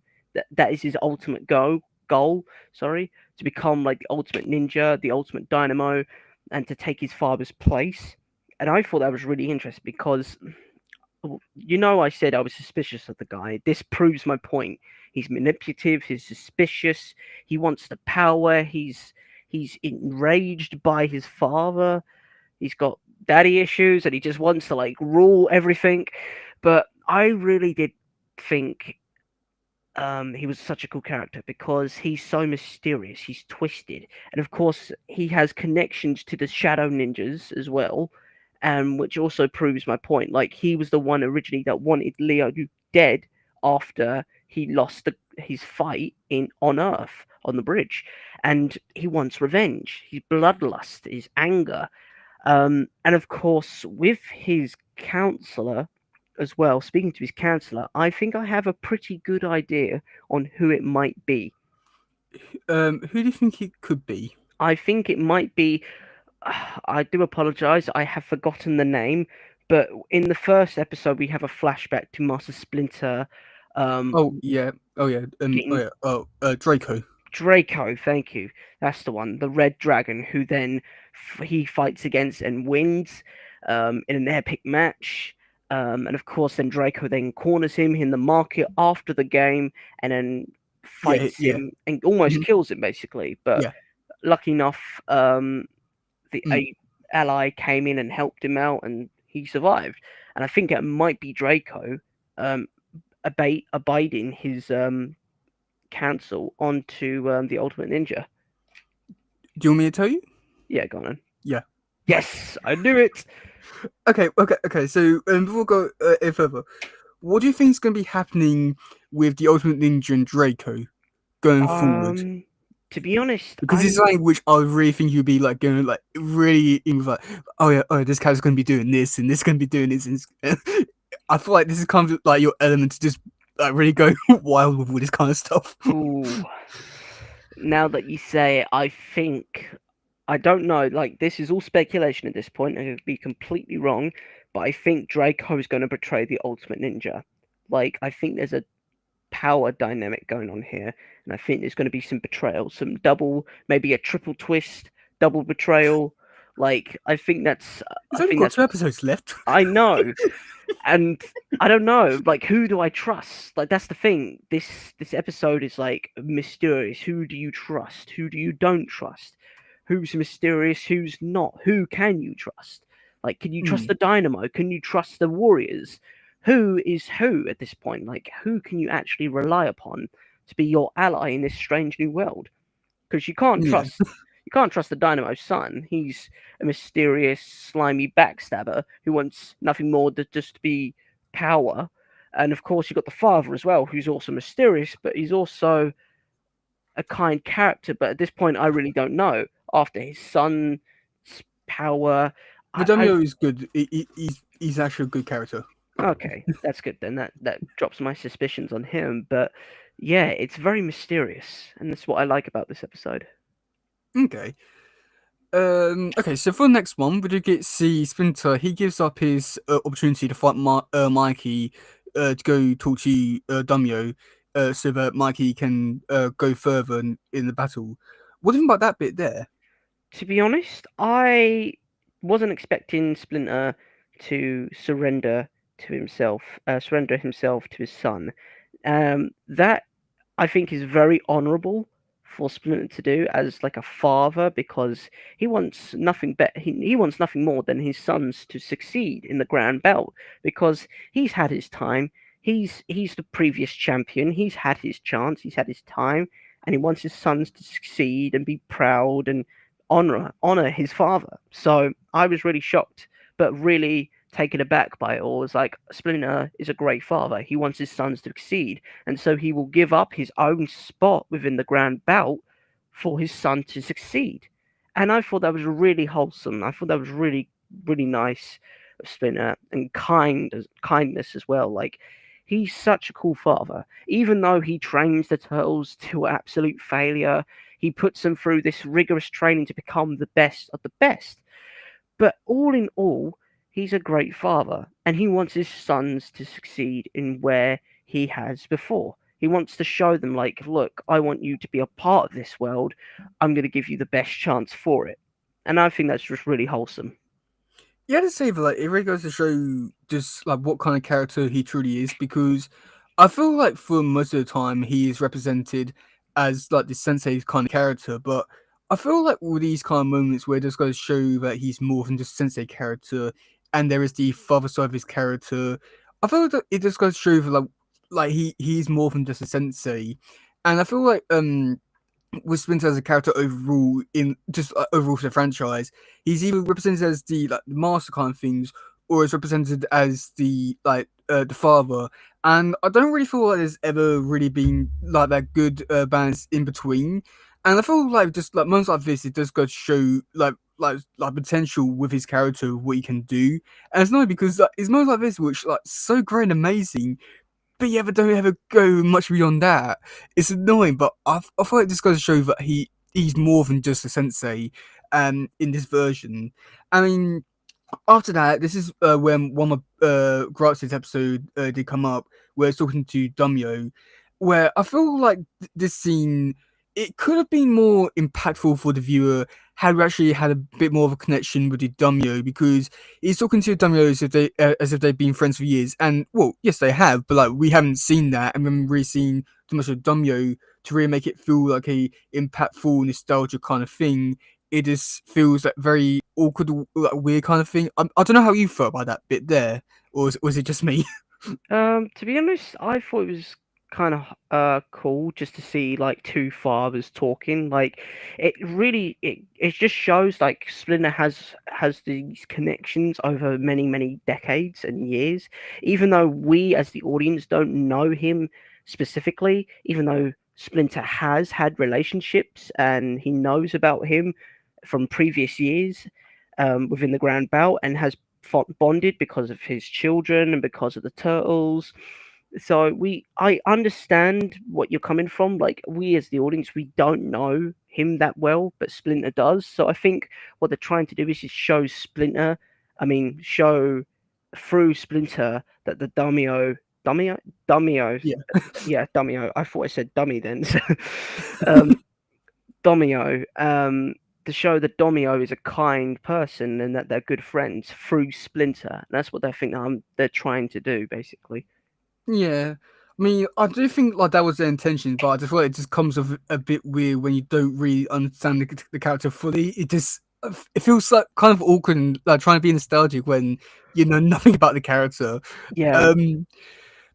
Speaker 1: That is his ultimate goal. Sorry, to become like the Ultimate Ninja, the Ultimate Dynamo, and to take his father's place. And I thought that was really interesting because I said I was suspicious of the guy. This proves my point. He's manipulative. He's suspicious. He wants the power. He's enraged by his father. He's got daddy issues, and he just wants to like rule everything. But I really did think he was such a cool character because he's so mysterious. He's twisted, and of course, he has connections to the Shadow Ninjas as well, which also proves my point. Like he was the one originally that wanted Leo dead after he lost his fight in on Earth on the bridge, and he wants revenge. His bloodlust, his anger, and of course, with his counselor as well, speaking to his counselor, I think I have a pretty good idea on who it might be.
Speaker 2: Who do you think it could be?
Speaker 1: I think it might be. I do apologize, I have forgotten the name, but in the first episode, we have a flashback to Master Splinter
Speaker 2: Oh yeah, oh yeah, oh
Speaker 1: getting
Speaker 2: yeah, Draco.
Speaker 1: Draco, thank you. That's the one, the Red Dragon, who then he fights against and wins in an epic match. And of course, then Draco then corners him in the market after the game and then
Speaker 2: Yeah,
Speaker 1: fights
Speaker 2: yeah,
Speaker 1: him and almost
Speaker 2: mhm,
Speaker 1: kills him basically. But
Speaker 2: yeah.
Speaker 1: lucky enough, the
Speaker 2: Mm.
Speaker 1: a ally came in and helped him out, and he survived. And I think it might be Draco um, abiding his cancel onto the Ultimate Ninja.
Speaker 2: Do you want me to tell you?
Speaker 1: Yeah, go on. Then.
Speaker 2: Yeah.
Speaker 1: Yes, I knew it.
Speaker 2: Okay. So before we go any further, what do you think is going to be happening with the Ultimate Ninja and Draco going forward?
Speaker 1: Um, to be honest,
Speaker 2: Because it's something which I really think you'd be like going like really in with like, oh yeah, oh this character's going to be doing this and this going to be doing this. And I feel like this is kind of like your element to just like really go wild with all this kind of stuff.
Speaker 1: ooh, now that you say it, I think. I don't know. Like, this is all speculation at this point. I could be completely wrong, but I think Draco is going to betray the Ultimate Ninja. Like, I think there's a power dynamic going on here, and I think there's going to be some betrayal, some double, maybe a triple twist, double betrayal. Like,
Speaker 2: It's
Speaker 1: I
Speaker 2: only
Speaker 1: think
Speaker 2: got
Speaker 1: that's,
Speaker 2: 2 episodes left.
Speaker 1: I know, and I don't know, like, who do I trust? Like, that's the thing. This episode is like mysterious. Who do you trust? Who do you don't trust? Who's mysterious? Who's not? Who can you trust? Like, can you trust
Speaker 2: Mm,
Speaker 1: the Dynamo? Can you trust the Warriors? Who is who at this point? Like, who can you actually rely upon to be your ally in this strange new world? Because
Speaker 2: yeah.
Speaker 1: you can't trust the Dynamo's son. He's a mysterious, slimy backstabber who wants nothing more than just to be power. And of course, you've got the father as well, who's also mysterious, but he's also a kind character. But at this point, I really don't know. After his son's power, I
Speaker 2: Vidomio is good. He's actually a good character.
Speaker 1: okay, that's good then. That drops my suspicions on him. But yeah, it's very mysterious, and that's what I like about this episode.
Speaker 2: Okay. Okay, so for the next one, we do get see Splinter. He gives up his opportunity to fight Mikey to go talk to Dumyo so that Mikey can go further in the battle. What do you think about that bit there?
Speaker 1: To be honest, I wasn't expecting Splinter to surrender himself to his son. That I think is very honourable for Splinter to do as like a father because he wants nothing he wants nothing more than his sons to succeed in the grand belt because he's had his time. He's the previous champion. He's had his chance. He's had his time, and he wants his sons to succeed and be proud and honor his father. So I was really shocked, but really taken aback by it all. It's like Splinter is a great father. He wants his sons to succeed, and so he will give up his own spot within the grand bout for his son to succeed. And I thought that was really wholesome. I thought that was really nice of Splinter and kindness as well. Like he's such a cool father. Even though he trains the turtles to absolute failure, he puts them through this rigorous training to become the best of the best. But all in all, he's a great father and he wants his sons to succeed in where he has before. He wants to show them, like, look, I want you to be a part of this world. I'm going to give you the best chance for it. And I think that's just really wholesome.
Speaker 2: You had to say that like it really goes to show just like what kind of character he truly is because I feel like for most of the time he is represented as like the sensei kind of character, but I feel like all these kind of moments where it just goes to show that he's more than just sensei character and there is the father side of his character. I feel like it just goes to show that like he's more than just a sensei. And I feel like with Splinter as a character overall in just overall for the franchise, he's either represented as the like the master kind of things, or is represented as the father. And I don't really feel like there's ever really been like that good balance in between. And I feel like just like moments like this, it does go to show like potential with his character, what he can do. And it's not because like, it's moments like this which like so great and amazing, but yeah, but don't ever go much beyond that. It's annoying, but I feel like this goes to show that he's more than just a sensei. In this version, I mean, after that, this is when one of Graz's episode did come up, where it's talking to Dumyo, where I feel like this scene it could have been more impactful for the viewer had we actually had a bit more of a connection with the Dumyo because he's talking to Dumyo as if they've been friends for years, and well, yes, they have, but like we haven't seen that, and we haven't really seen too much of Dumyo to really make it feel like a impactful nostalgia kind of thing. It just feels like very awkward, like weird kind of thing. I don't know how you felt about that bit there, or was it just me?
Speaker 1: To be honest, I thought it was kind of cool just to see like two fathers talking. Like it just shows like Splinter has these connections over many decades and years. Even though we as the audience don't know him specifically, even though Splinter has had relationships and he knows about him from previous years within the Grand Belt and has bonded because of his children and because of the turtles. So I understand what you're coming from. Like we as the audience, we don't know him that well, but Splinter does. So I think what they're trying to do is just show Splinter, show through Splinter that the Dummyo,
Speaker 2: Yeah.
Speaker 1: yeah, Dummyo. I thought I said dummy then. um, Domio, to show that Domio is a kind person and that they're good friends through Splinter. And that's what they think they're trying to do, basically.
Speaker 2: Yeah. I mean, I do think like that was their intention, but I just feel like it just comes off a bit weird when you don't really understand the character fully. It feels like kind of awkward and like trying to be nostalgic when you know nothing about the character.
Speaker 1: Yeah.
Speaker 2: Um,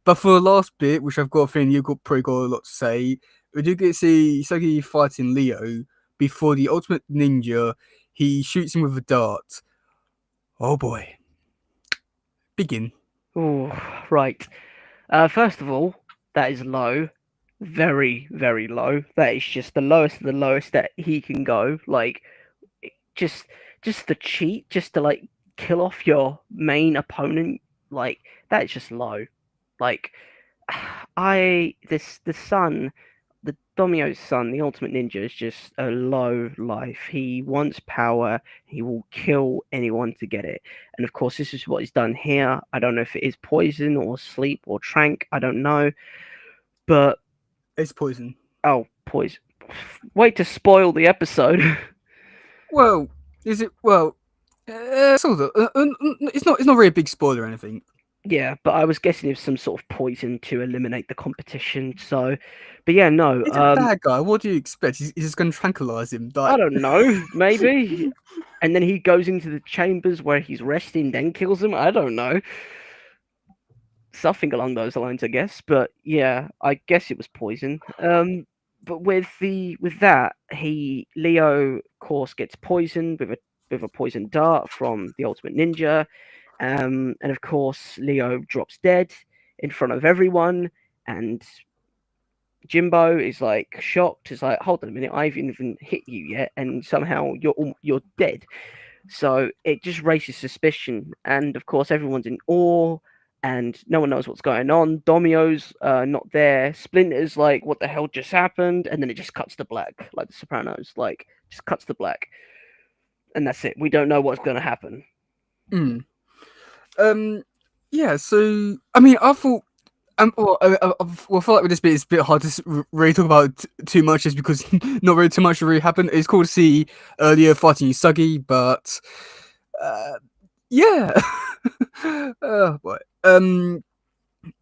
Speaker 2: but for the last bit, which I've got a feeling probably got a lot to say, we do get to see Sagi fighting Leo before the ultimate ninja. He shoots him with a dart. Oh boy, begin.
Speaker 1: Oh, right. First of all, that is low. Very, very low. That is just the lowest of the lowest that he can go. Like, just just the cheat, just to like kill off your main opponent, like that is just low. Like the son, the Domio's son, the ultimate ninja is just a low life. He wants power. He will kill anyone to get it. And of course, this is what he's done here. I don't know if it is poison or sleep or trank. I don't know, but
Speaker 2: It's poison.
Speaker 1: oh, poison! Wait to spoil the episode.
Speaker 2: Well, is it? Well, sort of. It's not. It's not really a big spoiler or anything.
Speaker 1: Yeah, but I was guessing it was some sort of poison to eliminate the competition. So, but yeah, no.
Speaker 2: He's a bad guy. What do you expect? He's just going to tranquilize him.
Speaker 1: I
Speaker 2: Like,
Speaker 1: don't know. Maybe, and then he goes into the chambers where he's resting, then kills him. I don't know. Something along those lines, I guess. But yeah, I guess it was poison. But with that, Leo, of course, gets poisoned with a poison dart from the Ultimate Ninja. And of course, Leo drops dead in front of everyone, and Jimbo is like shocked. Is like, hold on a minute, I haven't even hit you yet, and somehow you're dead. So it just raises suspicion, and of course, everyone's in awe, and no one knows what's going on. Domio's not there. Splinter's like, what the hell just happened? And then it just cuts to black, like The Sopranos, like just cuts to black, and that's it. We don't know what's going to happen.
Speaker 2: mm. um, yeah. So, I mean, I thought. I feel like with this bit, it's a bit hard to really talk about too much, just because not really too much really happened. It's cool to see earlier fighting Usagi, but yeah. Oh boy.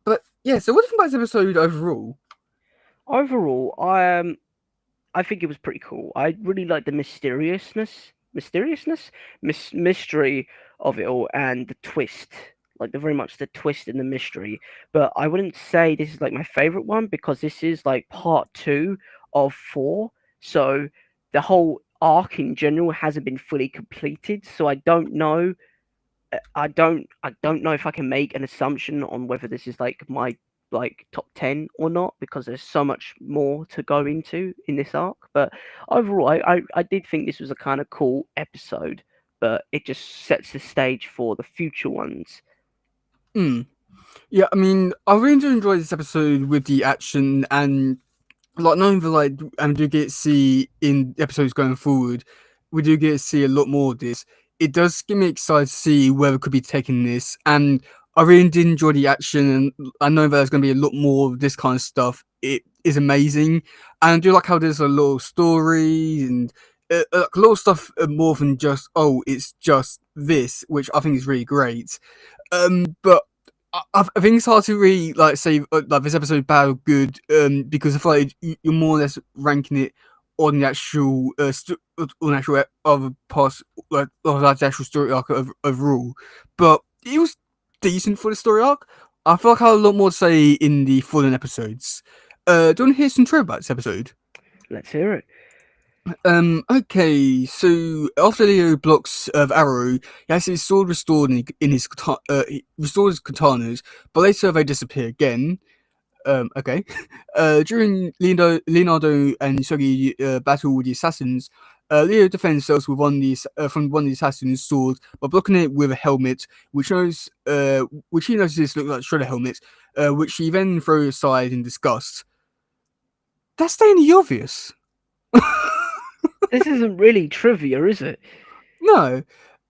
Speaker 2: But yeah. So, what do you think about this episode overall?
Speaker 1: Overall, I think it was pretty cool. I really like the mystery of it all, and the twist, like the very much the twist and the mystery. But I wouldn't say this is like my favorite one, because this is like part two of four. So the whole arc in general hasn't been fully completed. So I don't know. I don't know if I can make an assumption on whether this is like my like top 10 or not, because there's so much more to go into in this arc. But overall, I did think this was a kind of cool episode, but it just sets the stage for the future ones.
Speaker 2: Hmm. Yeah, I mean, I really do enjoy this episode with the action and like knowing that like and do get to see in episodes going forward, we do get to see a lot more of this. It does get me excited to see where we could be taking this, and I really did enjoy the action, and I know that there's going to be a lot more of this kind of stuff. It is amazing, and I do like how there's a lot of stories and a lot of stuff more than just it's just this, which I think is really great. But I think it's hard to really like say like this episode bad or good, because I feel like you're more or less ranking it on the actual on the actual other parts, like of the actual story arc overall. But it was decent for the story arc. I feel like I had a lot more to say in the following episodes. Do you want to hear some trivia about this episode?
Speaker 1: Let's hear it.
Speaker 2: Okay, so after Leo blocks Arrow, he has his sword restored in his he restores his katanas, but later they disappear again. Okay. During Leonardo and Usagi battle with the assassins, Leo defends himself with from one of the assassins' swords by blocking it with a helmet, which he notices look like shredder helmets, which he then throws aside in disgust. That's stating the obvious.
Speaker 1: This isn't really trivia, is it?
Speaker 2: No.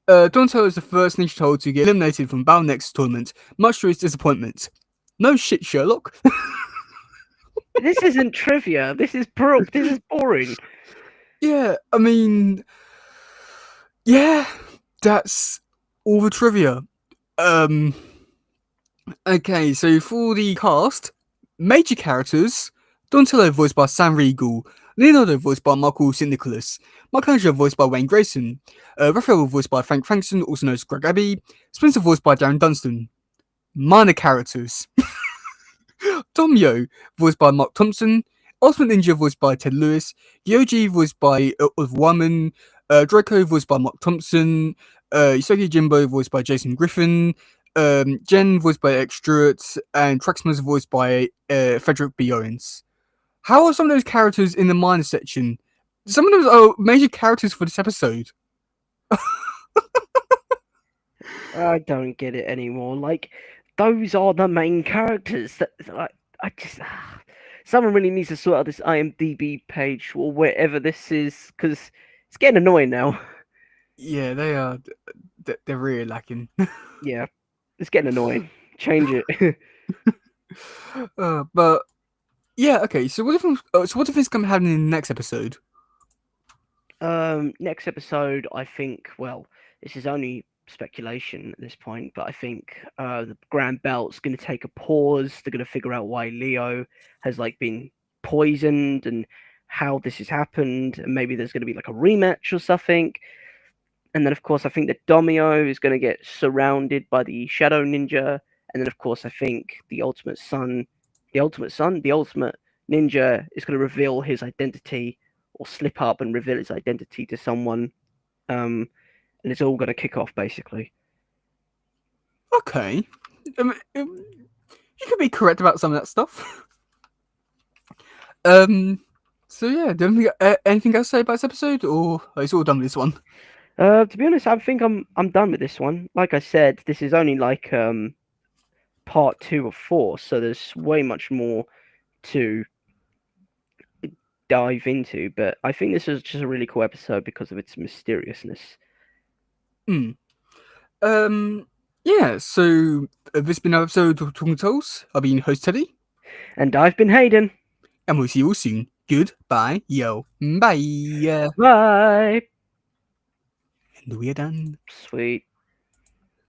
Speaker 2: Donatello is the first Ninja Turtle to get eliminated from Battle Next tournament, much to his disappointment. No shit, Sherlock.
Speaker 1: This isn't trivia. This is boring.
Speaker 2: Yeah, I mean, yeah, that's all the trivia. Um, okay, so for the cast, major characters: Donatello voiced by Sam Riegel, Leonardo voiced by Michael St. Nicholas, Michelangelo voiced by Wayne Grayson, Raphael voiced by Frank Frankson, also known as Greg Abbey, Spencer voiced by Darren Dunstan. Minor characters: Tomio, voiced by Mark Thompson, Ultimate Ninja, voiced by Ted Lewis, Yoji, voiced by Oliver Wyman, Draco, voiced by Mark Thompson, Isogi Jimbo, voiced by Jason Griffin, Jen, voiced by X Stewart, and Traxmas, voiced by Frederick B. Owens. How are some of those characters in the minor section? Some of those are major characters for this episode.
Speaker 1: I don't get it anymore. Like, those are the main characters. That like, I just someone really needs to sort out this IMDb page or wherever this is because it's getting annoying now.
Speaker 2: Yeah, they are. They're really lacking.
Speaker 1: Yeah, it's getting annoying. Change it.
Speaker 2: But yeah, okay. So what if it's going to happen in the next episode?
Speaker 1: Next episode, I think. Well, this is only speculation at this point, but I think the Grand Belt's going to take a pause. They're going to figure out why Leo has like been poisoned and how this has happened, and maybe there's going to be like a rematch or something. And then, of course, I think that Domio is going to get surrounded by the Shadow Ninja, and then, of course, I think the Ultimate Ninja is going to reveal his identity or slip up and reveal his identity to someone, and it's all going to kick off basically.
Speaker 2: Okay. You could be correct about some of that stuff. um. So yeah, do you have anything else to say about this episode, or are you all done with this one?
Speaker 1: To be honest, I think I'm done with this one. Like I said, this is only like part 2 of 4, so there's way much more to dive into. But I think this is just a really cool episode because of its mysteriousness.
Speaker 2: Hmm. Yeah. So this has been another episode of Talking Tolls. I've been your host Teddy,
Speaker 1: And I've been Hayden.
Speaker 2: and we'll see you all soon. Goodbye, yo, bye.
Speaker 1: Bye.
Speaker 2: And we are done.
Speaker 1: Sweet.